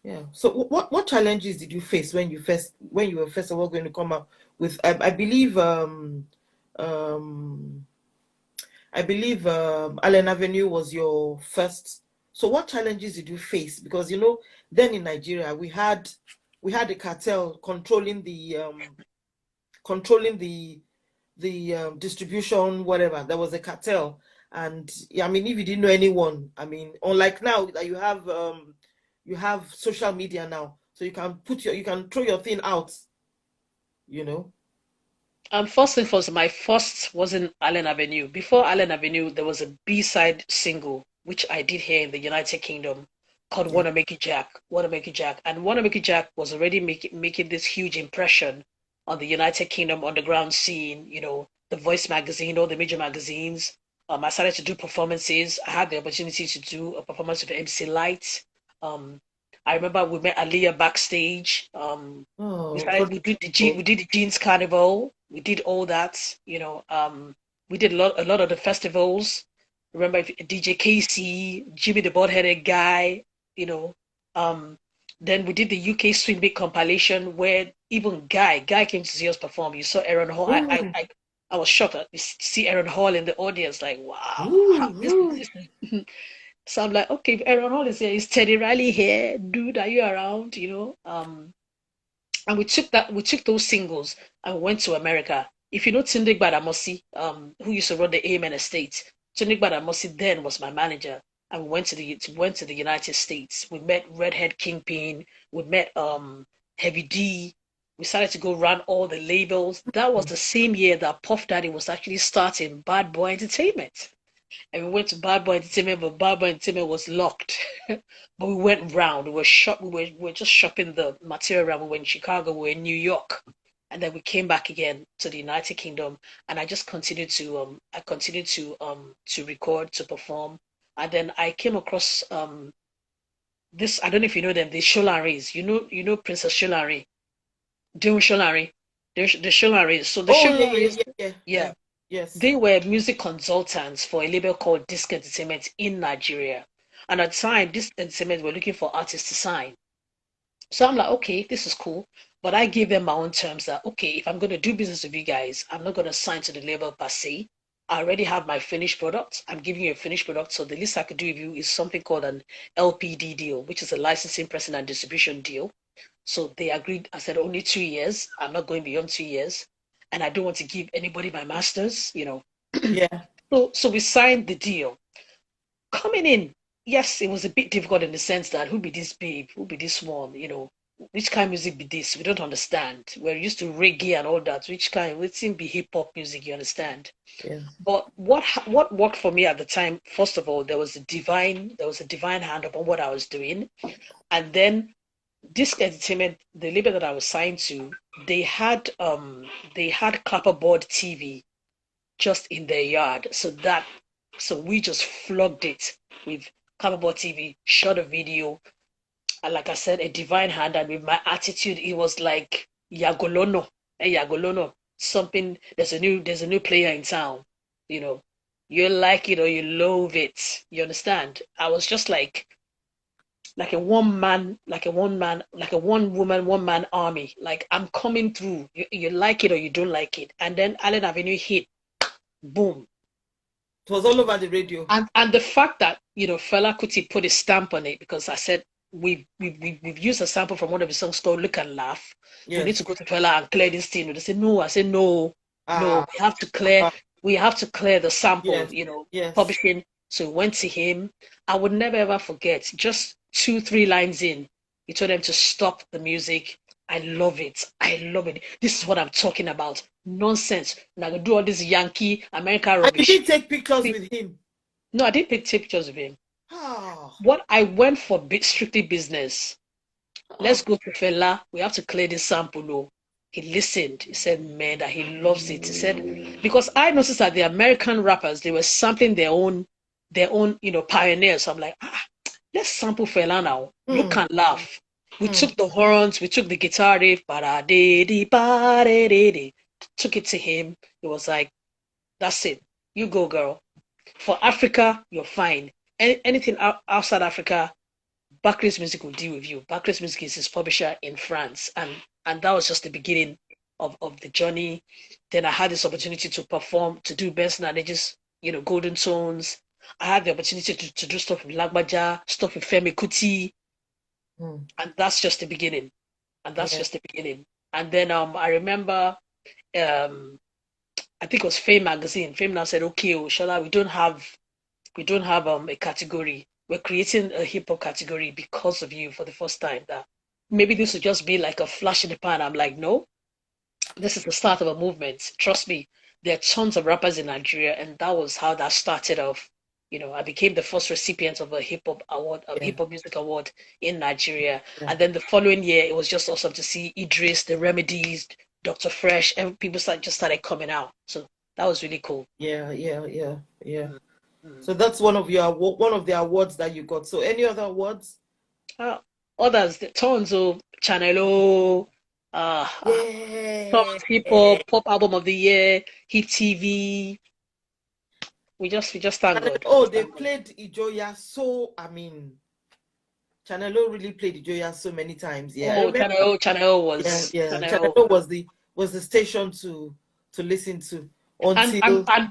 Yeah. So what challenges did you face when you were first of all going to come out with I believe um Allen Avenue was your first. So what challenges did you face? Because then in Nigeria we had a cartel controlling the distribution, whatever. There was a cartel, and yeah, I mean, if you didn't know anyone, I mean, unlike now that you have social media now, so you can throw your thing out, you know. First thing first, my first wasn't Allen Avenue. Before Allen Avenue, there was a B-side single which I did here in the United Kingdom called Yeah. "Wanna Make You Jack." "Wanna Make You Jack," and "Wanna Make You Jack" was already making this huge impression on the United Kingdom underground scene. The Voice magazine, all the major magazines. I started to do performances. I had the opportunity to do a performance with MC Light. Um, I remember we met Aliyah backstage. Oh, God. We did the jeans carnival. We did all that. We did a lot of the festivals. Remember DJ Casey, Jimmy the Bald-Headed Guy. You know, um, then we did the UK Swing Big compilation where even Guy came to see us perform. You saw Aaron Hall. Ooh, I was shocked to see Aaron Hall in the audience. Like, wow, ooh, ooh. this so I'm like, okay, if Aaron Hall is here, is Teddy Riley here? Dude, are you around? And we took those singles and went to America. If you know Tunde Gbadamosi, who used to run the Amen Estate, Tunde Gbadamosi then was my manager. And we went to the United States. We met Redhead Kingpin. We met Heavy D. We started to go run all the labels. That was the same year that Puff Daddy was actually starting Bad Boy Entertainment. And we went to Bad Boy Entertainment, but Bad Boy Entertainment was locked. But we went round. We were just shopping the material around. We were in Chicago. We were in New York, and then we came back again to the United Kingdom. And I just continued to record, to perform. And then I came across this. I don't know if you know them. The Sholaris. You know Princess Sholari, Dune Sholari, the Sholaris. So the Oh, yeah, yeah, Sholaris, yeah, yeah, yeah. yeah, Yes. they were music consultants for a label called Disc Entertainment in Nigeria. And at the time, Disc Entertainment were looking for artists to sign. So I'm like, okay, this is cool. But I gave them my own terms that, okay, if I'm going to do business with you guys, I'm not going to sign to the label per se. I already have my finished product. I'm giving you a finished product. So the least I could do with you is something called an LPD deal, which is a licensing, pricing, and distribution deal. So they agreed. I said, only 2 years. I'm not going beyond 2 years. And I don't want to give anybody my masters. Yeah. So we signed the deal. Coming in, yes, it was a bit difficult in the sense that who be this babe, who be this one, which kind of music be this? We don't understand. We're used to reggae and all that. Which seem be hip hop music, you understand? Yeah. But what worked for me at the time, first of all, there was a divine hand upon what I was doing. And then Disc Entertainment, the label that I was signed to, they had clapperboard TV just in their yard. So we just flogged it with clapperboard TV, shot a video, and like I said, a divine hand. And with my attitude, it was like Yagolono, Yagolono. Something. There's a new player in town. You know, you like it or you loathe it. You understand? I was just like like a one man, like a one man, like a one woman, one man army. Like I'm coming through. You like it or you don't like it. And then Allen Avenue hit, boom. It was all over the radio. And the fact that Fela Kuti put a stamp on it, because I said we've used a sample from one of the songs called Look and Laugh. We need to Yes. go to Fela and clear this thing. They said no. I said no, no. Ah, We have to clear the sample. yes, yes. Publishing. So we went to him. I would never ever forget. Just 2, 3 lines in, he told them to stop the music. I love it. I love it. This is what I'm talking about. Nonsense. And I can do all this Yankee America And you rubbish. did take pictures with him. No, I didn't take pictures of him. Ah, What I went for strictly business. Let's ah. go to Fela. We have to clear this sample. No. He listened. He said, man, that he loves it. He said, because I noticed that the American rappers, they were sampling their own, pioneers. So I'm like, let's sample Fela now. Look and laugh. We took the horns, we took the guitar riff, took it to him. It was like, that's it. You go, girl. For Africa, you're fine. Anything outside Africa, Barclays Music will deal with you. Barclays Music is his publisher in France, and that was just the beginning of the journey. Then I had this opportunity to perform, to do Benson and Edge's, Golden Tones. I had the opportunity to do stuff with Lagbaja, stuff with Femi Kuti, and that's just the beginning. And that's Yeah. just the beginning. And then I remember I think it was Fame magazine. Fame now said, okay, Shola, we don't have a category. We're creating a hip hop category because of you for the first time. That maybe this would just be like a flash in the pan. I'm like, no, this is the start of a movement. Trust me, there are tons of rappers in Nigeria, and that was how that started off. I became the first recipient of a hip hop award, a Yeah. hip hop music award in Nigeria. Yeah. And then the following year, it was just awesome to see Idris, the Remedies, Dr. Fresh, and people just started coming out. So that was really cool. Yeah, yeah, yeah, yeah. Mm, mm. So that's one of the awards that you got. So any other awards? Others, the tons of Channel O, Yeah. Thomas Hip Hop, Pop Album of the Year, Hit TV. We just thank Channel God. We O, just they thank God. played Ijoya so, Channel O really played Ijoya so many times. Yeah, I Oh, remember. Channel O Yeah, was yeah. Channel Channel O. O was the station to listen to And and until and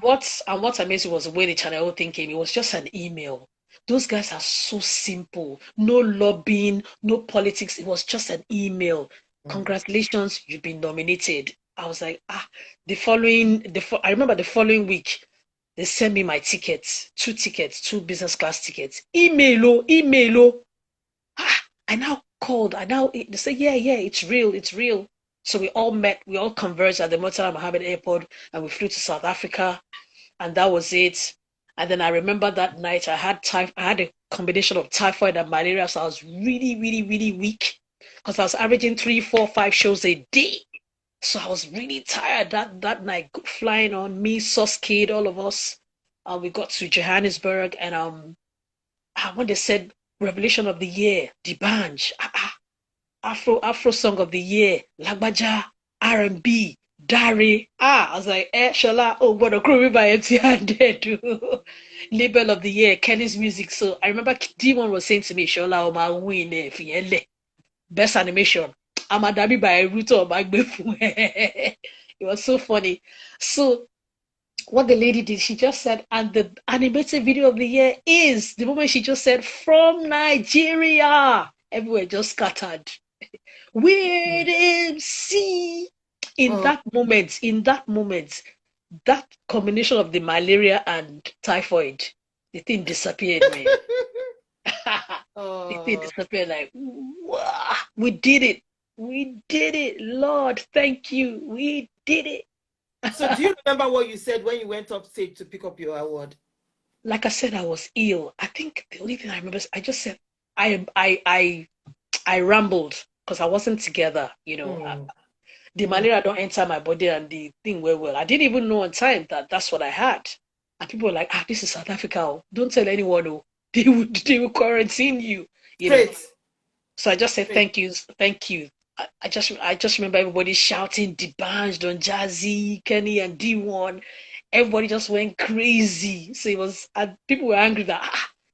what's amazing was the way the Channel O thing came. It was just an email. Those guys are so simple. No lobbying, no politics. It was just an email. mm, Congratulations, you've been nominated. I was like, I remember the following week, they sent me my tickets, two business class tickets. Email, oh. I now called. They say, yeah, it's real, it's real. So we all met, we all converged at the Murtala Mohammed Airport, and we flew to South Africa, and that was it. And then I remember that night I had a combination of typhoid and malaria, so I was really, really, really weak because I was averaging 3, 4, 5 shows a day. So I was really tired that night, flying on me, Sus Kid, all of us. We got to Johannesburg, and when they said Revelation of the Year, D'banj, Afro song of the year, Lagbaja, R&B, Dari. I was like, Shola, oh, what a crew by empty-handed. Label of the year, Kenny's music. So I remember D1 was saying to me, Shola, oh, my win, best animation. I'm a Dabi by Ruto Magbefu. It was so funny. So what the lady did, she just said, and the animated video of the year is the moment she just said from Nigeria. Everywhere just scattered. Weird MC. oh, In that moment, that combination of the malaria and typhoid, the thing disappeared, man. The thing oh. disappeared like, wow, we did it. We did it. Lord, thank you. We did it. So do you remember what you said when you went up stage to pick up your award? Like I said, I was ill. I think the only thing I remember is I just said I rambled because I wasn't together. Mm, The mm. malaria don't enter my body and the thing well. I didn't even know on time that that's what I had. And people were like, this is South Africa. Oh. Don't tell anyone. Oh. They will quarantine you. Straight, So I just said straight. thank you, thank you. I just remember everybody shouting D'banj, Don Jazzy, Kenny, and D1. Everybody just went crazy. So it was, and people were angry that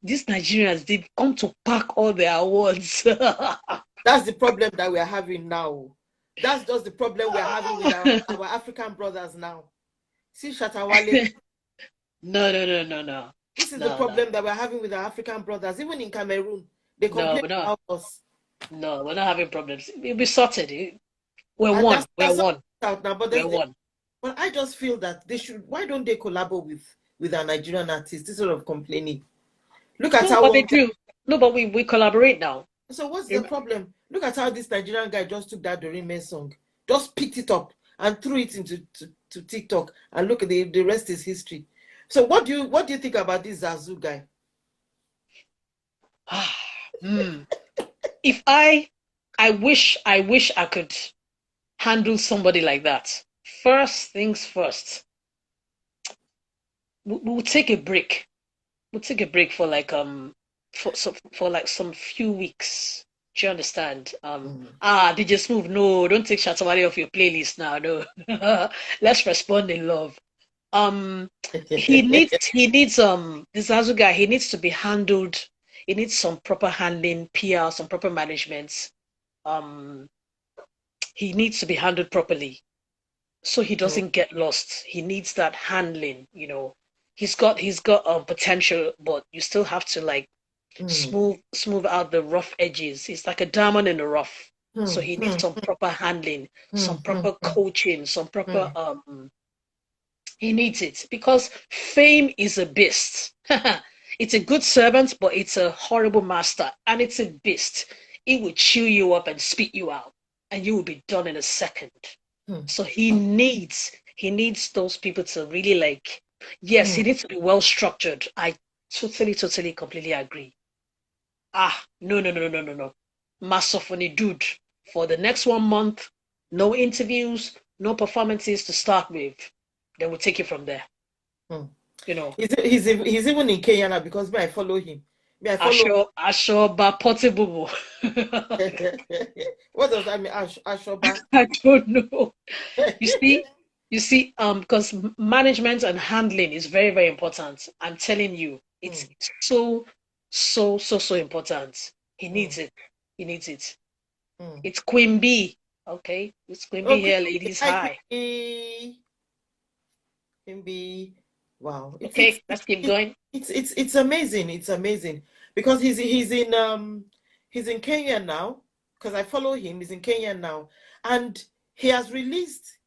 these Nigerians, they've come to pack all their awards. That's the problem that we are having now. That's just the problem we are having with our African brothers now. See Shatawale. No, no, no, no, no. This is the No, no. problem that we're having with our African brothers. Even in Cameroon, they No, complain we're not. about us. No, we're not having problems. We'll be sorted. We're And one. We're that's one. out now. But We're one. I just feel that they should. Why don't they collaborate with our Nigerian artists instead of complaining? Look at No, how but they one guy. do. No, but we collaborate now. So what's the problem? Look at how this Nigerian guy just took that Dorime song, just picked it up and threw it into to TikTok, and look at the rest is history. So what do you think about this Zazu guy? If I wish I could handle somebody like that. First things first, we'll take a break. We'll take a break for like for like some few weeks. Do you understand? DJ Smooth, no, don't take Shatamari off your playlist now. No, let's respond in love. He needs this Azu guy. He needs to be handled. He needs some proper handling, PR, some proper management. Um, he needs to be handled properly so he doesn't get lost. He needs that handling. He's got potential, but you still have to like smooth out the rough edges. He's like a diamond in the rough. So he needs some proper handling, some proper coaching, some proper he needs it because fame is a beast. It's a good servant, but it's a horrible master, and it's a beast. It will chew you up and spit you out, and you will be done in a second. So he needs those people to really like. Yes, he needs to be well structured. I totally, completely agree. No, no, no, no, no, no, no. Masophony, dude. For the next 1 month, no interviews, no performances to start with. Then we'll take it from there. You know. He's even in Kenya now because I follow him. Ashoba Portable. What does that mean? Ashoba? I don't know. You see, because management and handling is very, very important. I'm telling you, it's so important. He needs it. He needs it. It's Queen B. Okay, it's Queen B here, ladies. Hi. Queen B. Wow. Okay, let's keep going. It's amazing. It's amazing because he's in Kenya now because I follow him. He's in Kenya now, and he has released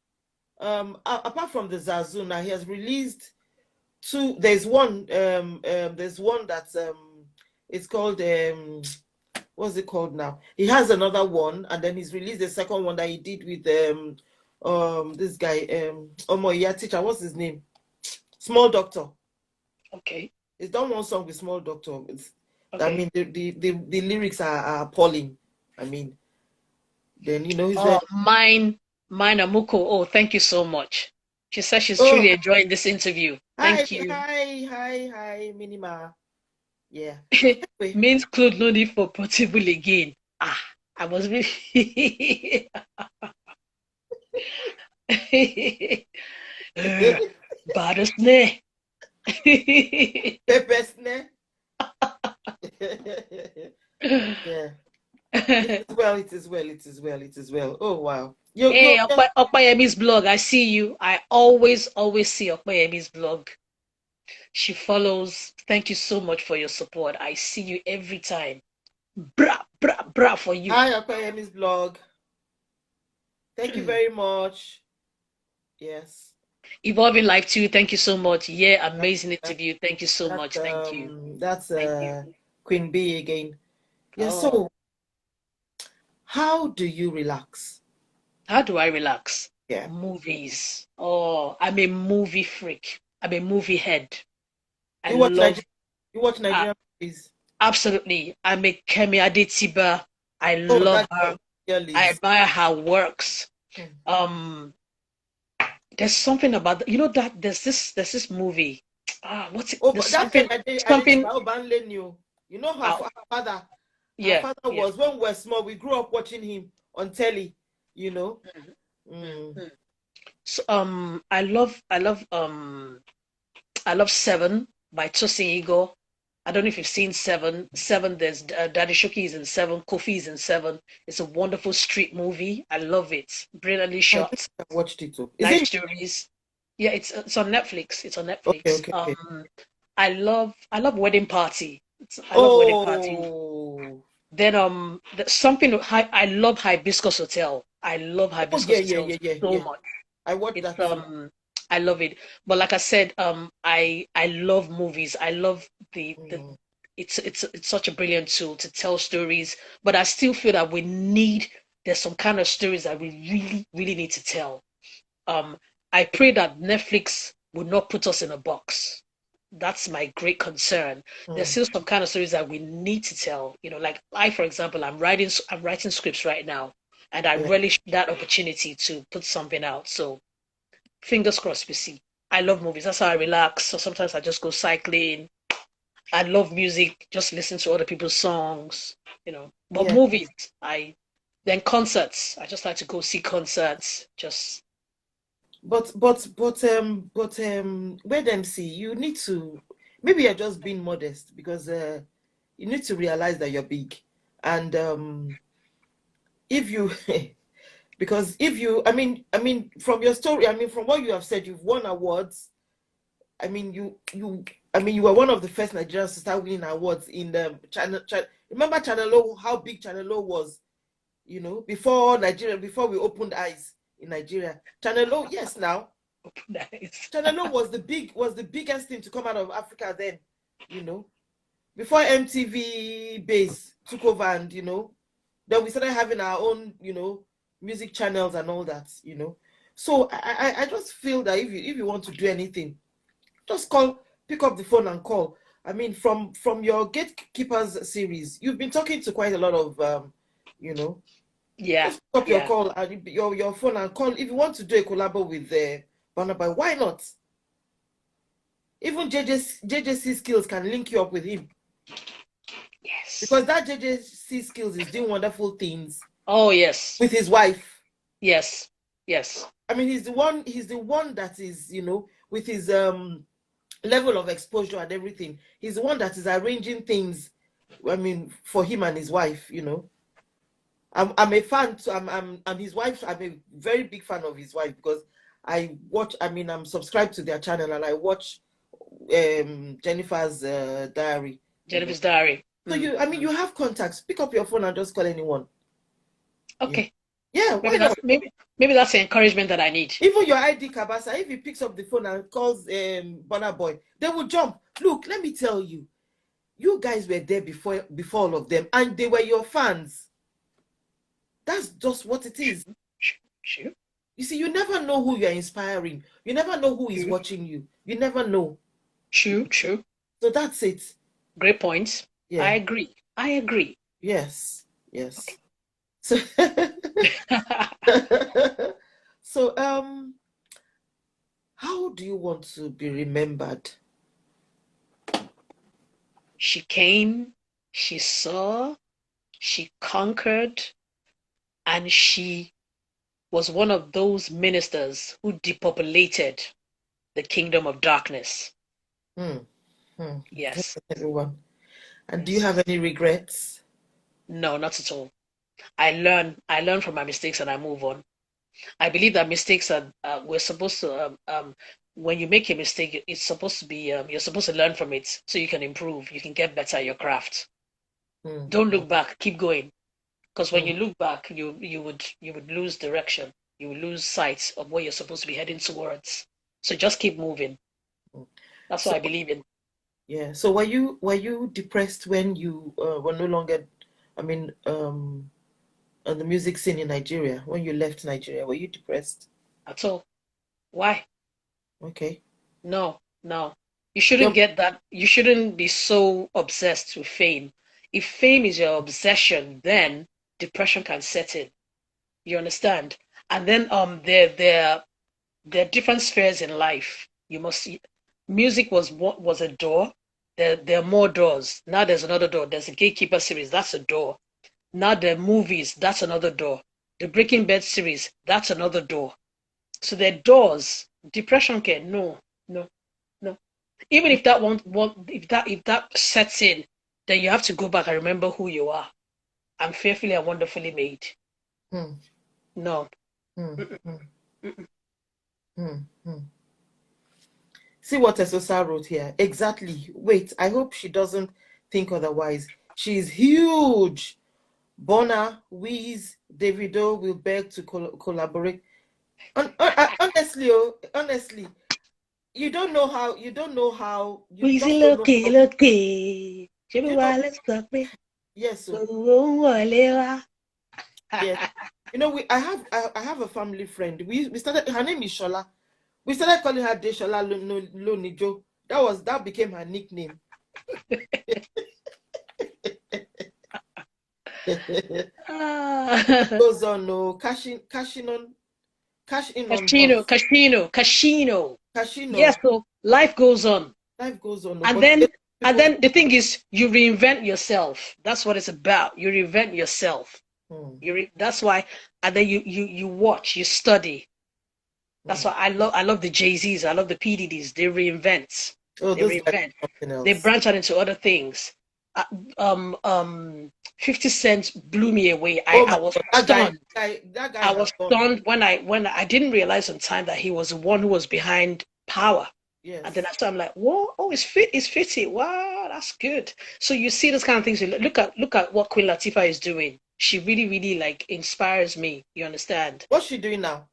apart from the Zazu now he has released two. There's one that's it's called what's it called now? He has another one, and then he's released the second one that he did with this guy Omoya teacher. What's his name? Small Doctor. Okay. He's done one song with Small Doctor. Okay. I mean, the lyrics are appalling. I mean, then he's mine Amuko. Oh, thank you so much. She says she's truly enjoying this interview. Thank you. Hi, Minima. Yeah. Means clothes no need for portable again. I was really Badasne. Pepesne. Yeah. It is well. Oh wow. Hey, Okpayemi's blog. I see you. I always see Okpayemi's blog. She follows. Thank you so much for your support. I see you every time. Bra for you. Hi, Okpayemi's blog. Thank you very much. Yes. Evolving Life too. Thank you so much. Yeah, amazing interview. Thank you so much. Thank you. That's Queen B again. Yeah. So, how do you relax? How do I relax? Yeah. Movies. Oh, I'm a movie freak. I'm a movie head. You watch Nigerian movies? Absolutely. I'm a Kemi Adetiba. I love her. I admire her works. There's something about that there's this movie. What's it? Something. You know her father. Yeah. Her father was when we were small. We grew up watching him on telly. So I love 7 by Tosin Igor. I don't know if you've seen Seven. Seven, there's Daddy Shoki is in Seven, Kofi is in Seven. It's a wonderful street movie. I love it. Brilliantly I think shot. I watched it too. Is Nice it? stories. Yeah, it's on Netflix. It's on Okay, Netflix. okay, okay. I love Wedding Party. I love Wedding Party. Oh, Then something I love Hibiscus Hotel. I love oh yeah, Hibiscus yeah, Hotel yeah, yeah, so yeah. much. I watched It's that too. I love it. But like I said, I love movies. I love the Mm, it's such a brilliant tool to tell stories. But I still feel that there's some kind of stories that we really, really need to tell. Um, I pray that Netflix would not put us in a box. That's my great concern. There's mm, still some kind of stories that we need to tell. Like for example, I'm writing scripts right now, and I yeah. relish that opportunity to put something out. So fingers crossed we see. I love movies. That's how I relax. So sometimes I just go cycling. I love music, just listen to other people's songs. But Yeah. movies, I then concerts. I just like to go see concerts. Just Wait and see. You need to, maybe you're just being modest because you need to realize that you're big. And if you, because if you, from your story, from what you have said, you've won awards. I mean, you were one of the first Nigerians to start winning awards in the Channel. Remember Channel O, how big Channel O was, before Nigeria, before we opened eyes in Nigeria. Channel O, yes, now nice. Channel O was the biggest thing to come out of Africa then, you know, before MTV base took over, and then we started having our own, music channels and all that. So I just feel that if you want to do anything, just pick up the phone and call. I mean, from your Gatekeepers series, you've been talking to quite a lot of, you know, Yeah, just pick up your yeah. call and your phone and call. If you want to do a collabo with Burna Boy, why not? Even JJC Skills can link you up with him Yes. because that JJC Skills is doing wonderful things Oh yes. with his wife. Yes. Yes. I mean, he's the one. He's the one that is, with his level of exposure and everything. He's the one that is arranging things. I mean, for him and his wife. I'm a fan. So I'm his wife. I'm a very big fan of his wife because I watch. I mean, I'm subscribed to their channel and I watch Jennifer's diary. You know. Jennifer's Diary. So you have contacts. Pick up your phone and just call anyone. You know. Okay. Yeah, Maybe why that's not? maybe that's the encouragement that I need. Even your ID Kabasa, if he picks up the phone and calls Burna Boy, they will jump. Look, let me tell you, you guys were there before all of them, and they were your fans. That's just what it is. Sure. You see, you never know who you're inspiring. You never know who is True. watching you. You never know. True. True. So that's it. Great points. I Yeah. agree. I agree. Yes. Yes. Okay. So, so how do you want to be remembered? She came, she saw, she conquered, and she was one of those ministers who depopulated the kingdom of darkness. Hmm. Hmm. Yes. Everyone. And do you Yes. have any regrets? No, not at all. I learn from my mistakes and I move on. I believe that mistakes are we're supposed to when you make a mistake, it's supposed to be you're supposed to learn from it so you can improve, you can get better at your craft. Hmm. Don't look back, keep going. Because when Hmm. you look back, you would lose direction. You will lose sight of where you're supposed to be heading towards. So just keep moving. Hmm. That's So what I believe in. yeah. So were you depressed when you were no longer, I mean, on the music scene in Nigeria, when you left Nigeria? Were you depressed? At all. Why? Okay. No, no. You Yep. shouldn't get that. You shouldn't be so obsessed with fame. If fame is your obsession, then depression can set in. You understand? And then there are different spheres in life. You must see. Music was a door. There are more doors. Now there's another door. There's a Gatekeeper series. That's a door. Now the movies. That's another door. The Breaking Bad series. That's another door. So there are doors. Depression can no, no, no. Even if if that sets in, then you have to go back and remember who you are. I'm fearfully and wonderfully made. Hmm. No. Hmm. Mm-mm, Hmm. mm-mm. Hmm. Hmm. See what Esosa wrote here. Exactly. Wait, I hope she doesn't think otherwise. She's huge. Bona, Wiz, Davido will beg to collaborate. Honestly, oh, honestly, you Wheezy just don't know lókè how. lókè. Ṣé bí Do you know? wàá lè sọ pé Yes, so owó ń wọlé wá? yes. You know, I have a family friend. We started. Her name is Shola. We started calling her Deshola Lonijo. That became her nickname. Life Ah. goes on, no cash in on Casino, boss, casino, casino. Yes, casino. so life goes on. Life goes on, no, And but then and people. then the thing is you reinvent yourself. That's what it's about. You reinvent yourself. Hmm, That's why, and then you watch, you study. That's hmm. why I love the Jay-Z's, I love the PDDs. They reinvent. Oh, They those guys reinvent. are something They else. branch out into other things. Uh, 50 Cent blew me away. I, Oh I my was God, stunned. that guy I has was gone. stunned when I didn't realize in time that he was the one who was behind Power. And then Yes. after I'm like, whoa, oh, it's fitty. Wow, that's good. So you see those kind of things. You look at what Queen Latifah is doing. She really, really like inspires me. You understand? What's she doing now?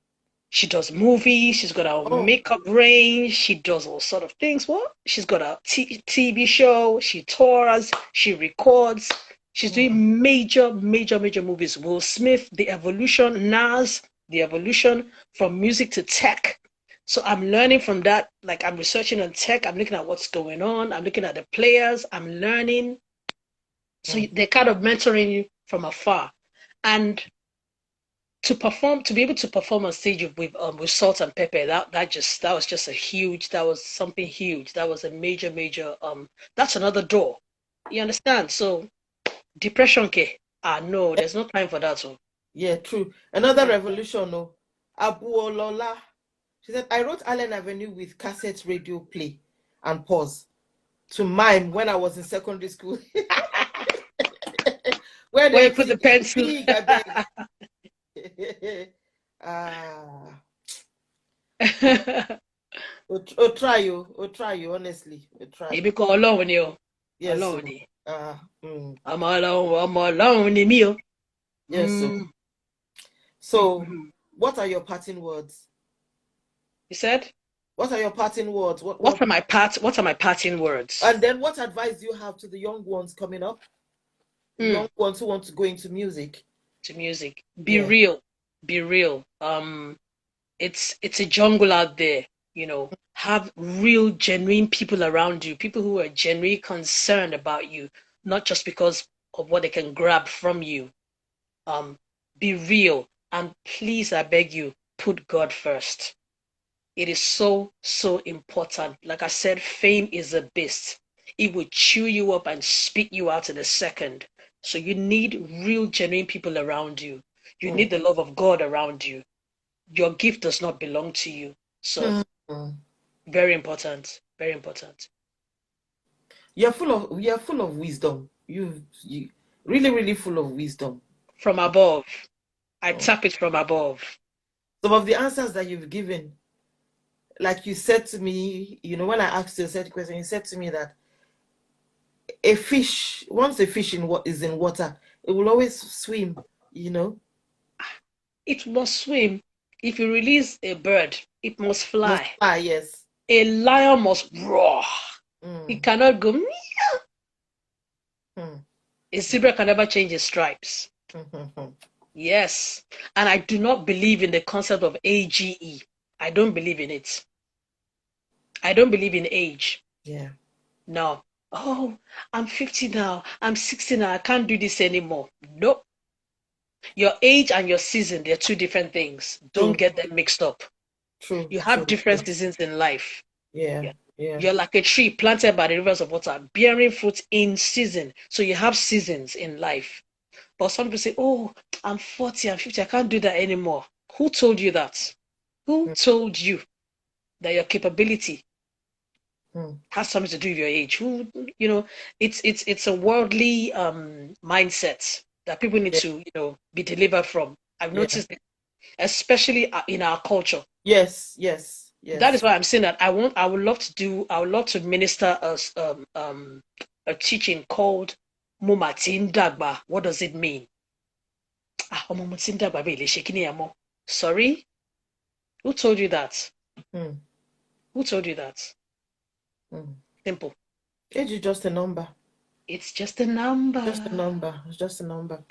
She does movies. She's got a Oh, makeup range. She does all sort of things. What? She's got a TV show. She tours. She records. She's hmm. doing major, major, major movies. Will Smith, The Evolution, Nas, The Evolution, from music to tech. So I'm learning from that. Like I'm researching on tech. I'm looking at what's going on. I'm looking at the players. I'm learning. So Hmm. they're kind of mentoring you from afar. And to be able to perform on stage with Salt and Pepper, that was just that was something huge. That was a major, major that's another door. You understand? So depression ke. Ah no, there's no time for that. So Yeah, true. Another revolution, no. Abu Olola. She said, I wrote Allen Avenue with cassette radio play and pause to mime when I was in secondary school. Where where they you put the think I pencil. big, I beg. Ah, try you, honestly. We'll try. Ebi kọ Ọlọ́run ni o. Yes, Ọlọ́run so ni. mm, Ọmọ Ọlọ́run ni mí o. yes, so Mm. so what are your parting words? You said, What are your parting words? What what are my parting words? and then what advice do you have to the young ones coming up? The Mm. young ones who want to go into music? To music. Be Yeah. real. Be real. It's a jungle out there, you know. Have real, genuine people around you, people who are genuinely concerned about you, not just because of what they can grab from you. Um, be real, and please, I beg you, put God first. It is so, so important. Like I said, fame is a beast. It will chew you up and spit you out in a second. So you need real, genuine people around you. You Mm. need the love of God around you. Your gift does not belong to you. So Mm. very important. Very important. You're full of wisdom. You really, really full of wisdom. From above. I Mm. tap it from above. Some of the answers that you've given, like you said to me, when I asked you a certain question, you said to me that once a fish is in water, it will always swim, you know. It must swim. If you release a bird, it must Must fly. fly, yes. A lion must roar. It Mm. cannot go. "Meow." Mm. A zebra can never change its stripes. Mm. Yes. And I do not believe in the concept of AGE. I don't believe in it. I don't believe in age. Yeah. No. Oh, I'm 50 now. I'm 60 now. I can't do this anymore. Nope. Your age and your season, they're two different things. Don't True. get them mixed up. True. You True. have different seasons in life. Yeah. Yeah. Yeah. You're like a tree planted by the rivers of water, bearing fruit in season. So you have seasons in life. But some people say, oh, I'm 40, I'm 50, I can't do that anymore. Who told you that? Who Mm. told you that your capability Has something to do with your age. Who, it's a worldly mindset that people need Yeah. to, be delivered from. I've Yeah. noticed it, especially in our culture. Yes. Yes. That is Yes. why I'm saying that I would love to minister a teaching called Mumatin Dagba. What does it mean? Mumatin Dagba be le ṣe kíni yẹn mọ́. Sorry? Who told you that? Mm. Who told you that? Mm. Simple. Age is just a number. It's just a number. Just a number. It's just a number.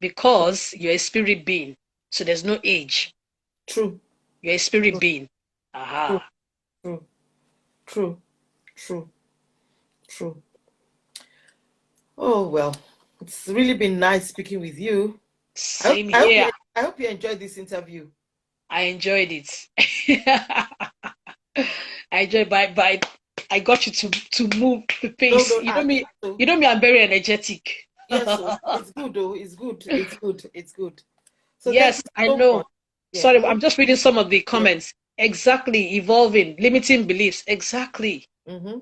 Because you're a spirit being. So there's no age. True. You're a spirit True. being. True. Aha. True. True. True. True. Oh well, it's really been nice speaking with you. Same I hope here. I hope you enjoyed this interview. I enjoyed it. I enjoyed by I got you to move the No, pace. no, so, You know me, I'm very energetic. yes, so it's good though. It's good. It's good. It's good. So thank you Yes, I so much. know. Yeah. Sorry, I'm just reading some of the Yeah. comments. Exactly, evolving, limiting beliefs. Exactly. Mm-hmm.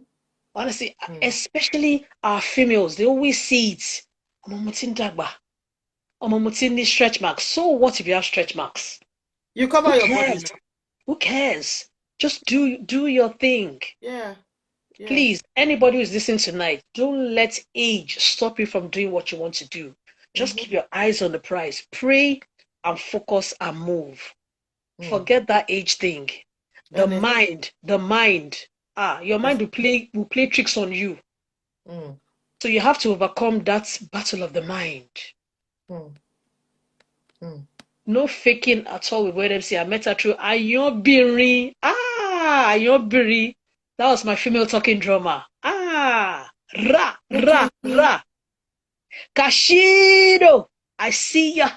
Honestly, Mm. especially our females, they always see it. Omomutin dagba. Omomutin need stretch marks. So what if you have stretch marks? You Who cover your body cares? now. Who cares? Just do your thing. Yeah. Yeah. Please, anybody who's listening tonight, don't let age stop you from doing what you want to do. Just Mm-hmm. keep your eyes on the prize. Pray and focus and move. Mm. Forget that age thing. And The mind. Your mind will play tricks on you. mm. So you have to overcome that battle of the mind. Mm. Mm. No faking at all with what them say. I met her through Ayobiri. Ayobiri. That was my female talking drummer. Ra, ra, ra. Kashido. I see ya.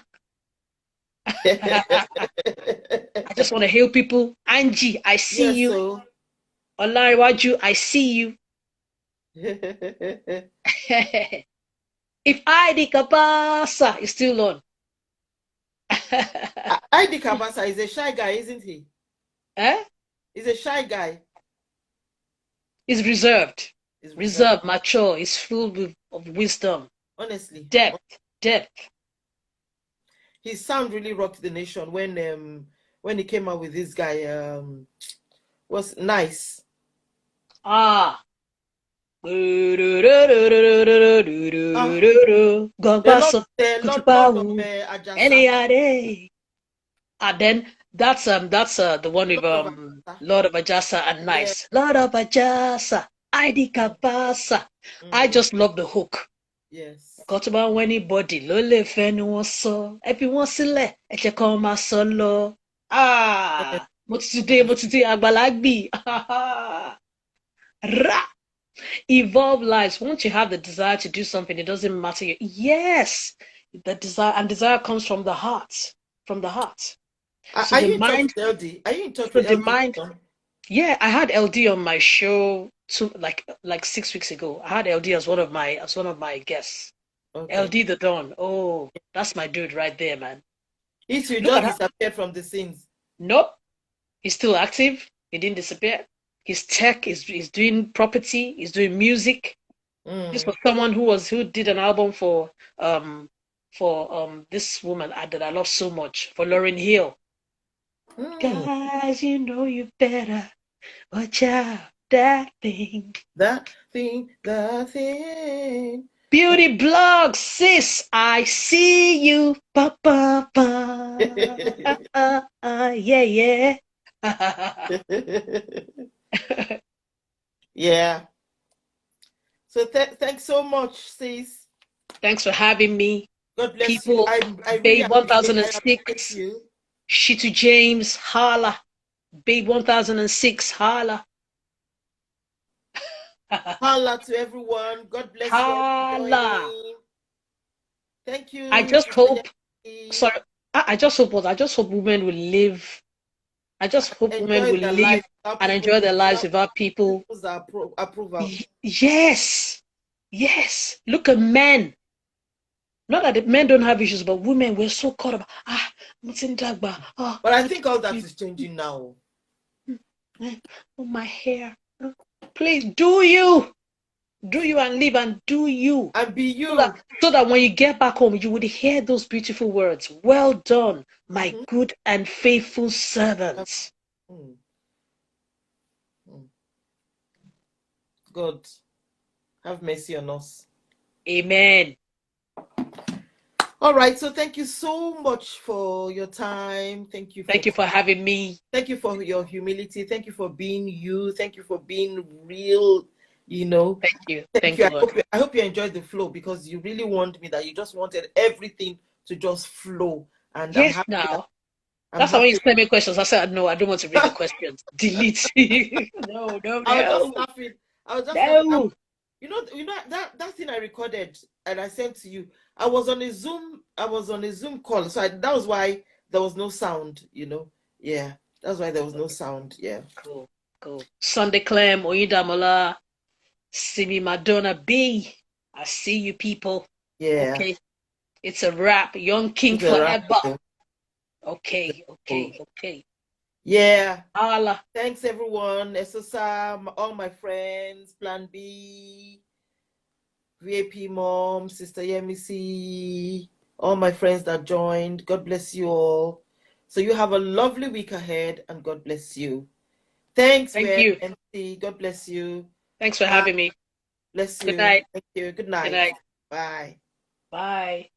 I just want to heal people. Angie, I see Yes, you. so Olariwaju, I see you. If I di kabasa is still on. ID Kabasa is a shy guy, isn't he? Eh? He's a shy guy. He's reserved. He's reserved. Reserved, mature, he's filled of wisdom. Honestly. Depth. His sound really rocked the nation when he came out with this guy was nice. Lord of Ajasa. And then that's the one with Lord of Ajasa and Nice. Yeah. Lord of Ajasa, ID Kabasa. I just love the hook. Yes. Got about when anybody ló lè fẹ́ ni wọ́n sọ. Ẹ fi wọ́n sílẹ̀, ẹ jẹ́ kán máa sọ lọ. Mo ti dé àgbàlagbì. Ra. Evolve lives. Once you have the desire to do something, it doesn't matter. Yes, the desire comes from the heart. From the heart. So are you in touch with LD? Are you in touch with LD? Yeah, I had LD on my show like 6 weeks ago. I had LD as one of my guests. Okay. LD the Don. Oh, that's my dude right there, man. He just disappeared from the scenes. Nope. He's still active. He didn't disappear. His tech is doing property, he's doing music. This was someone who did an album for this woman that I love so much, for Lauryn Hill. Guys, you know you better watch out. That thing. Beauty blog, sis, I see you. Ba, ba, ba. Yeah. Yeah. So thanks so much, sis. Thanks for having me. God bless people. You. I Babe really 1006. Shitu James, holla. Babe 1006, holla. Holla to everyone. God bless holla. You. Thank you. I just hope. Sorry. I just hope women will live. I just hope women will live and enjoy their lives without people. Approval. Yes. Look at men. Not that the men don't have issues, but women, we're so caught up. But I think all that is changing now. Oh, my hair. Please do you. Do you and live and do you. And be So you. that when you get back home, you would hear those beautiful words. Well done, my Mhm. good and faithful servants. Mm. Mm. God, have mercy on us. Amen. All right, so thank you so much for your time. Thank you for Thank you for having me. thank you for your humility. Thank you for being you. Thank you for being real. You know, Thank you. thank Thank you. you, Lord. I hope you enjoyed the flow because you really warned me that you just wanted everything to just flow. And Yes, now. I'm That's how when you happy. send me questions, I said, no, I don't want to read the questions. Delete. No, no, I was just no. laughing. I was just laughing. No. That thing I recorded and I sent to you. I was on a Zoom. I was on a Zoom call, so that was why there was no sound. Yeah, that's why there was no sound. Yeah. Cool, cool. Sunday Clem, Oyedamola, Simi Madonna B. I see you people. Yeah. Okay. It's a wrap. Young King It's a wrap. forever. Okay, okay, okay. Yeah. Allah. Thanks everyone. Esosa, all my friends, Plan B, VAP Mom, Sister Yemisi, all my friends that joined. God bless you all. So you have a lovely week ahead and God bless you. Thanks, Thank we're you. MC. God bless you. Thanks for Bye. having me. Bless Good you. night. Thank you. Good Good night. night. Bye. Bye.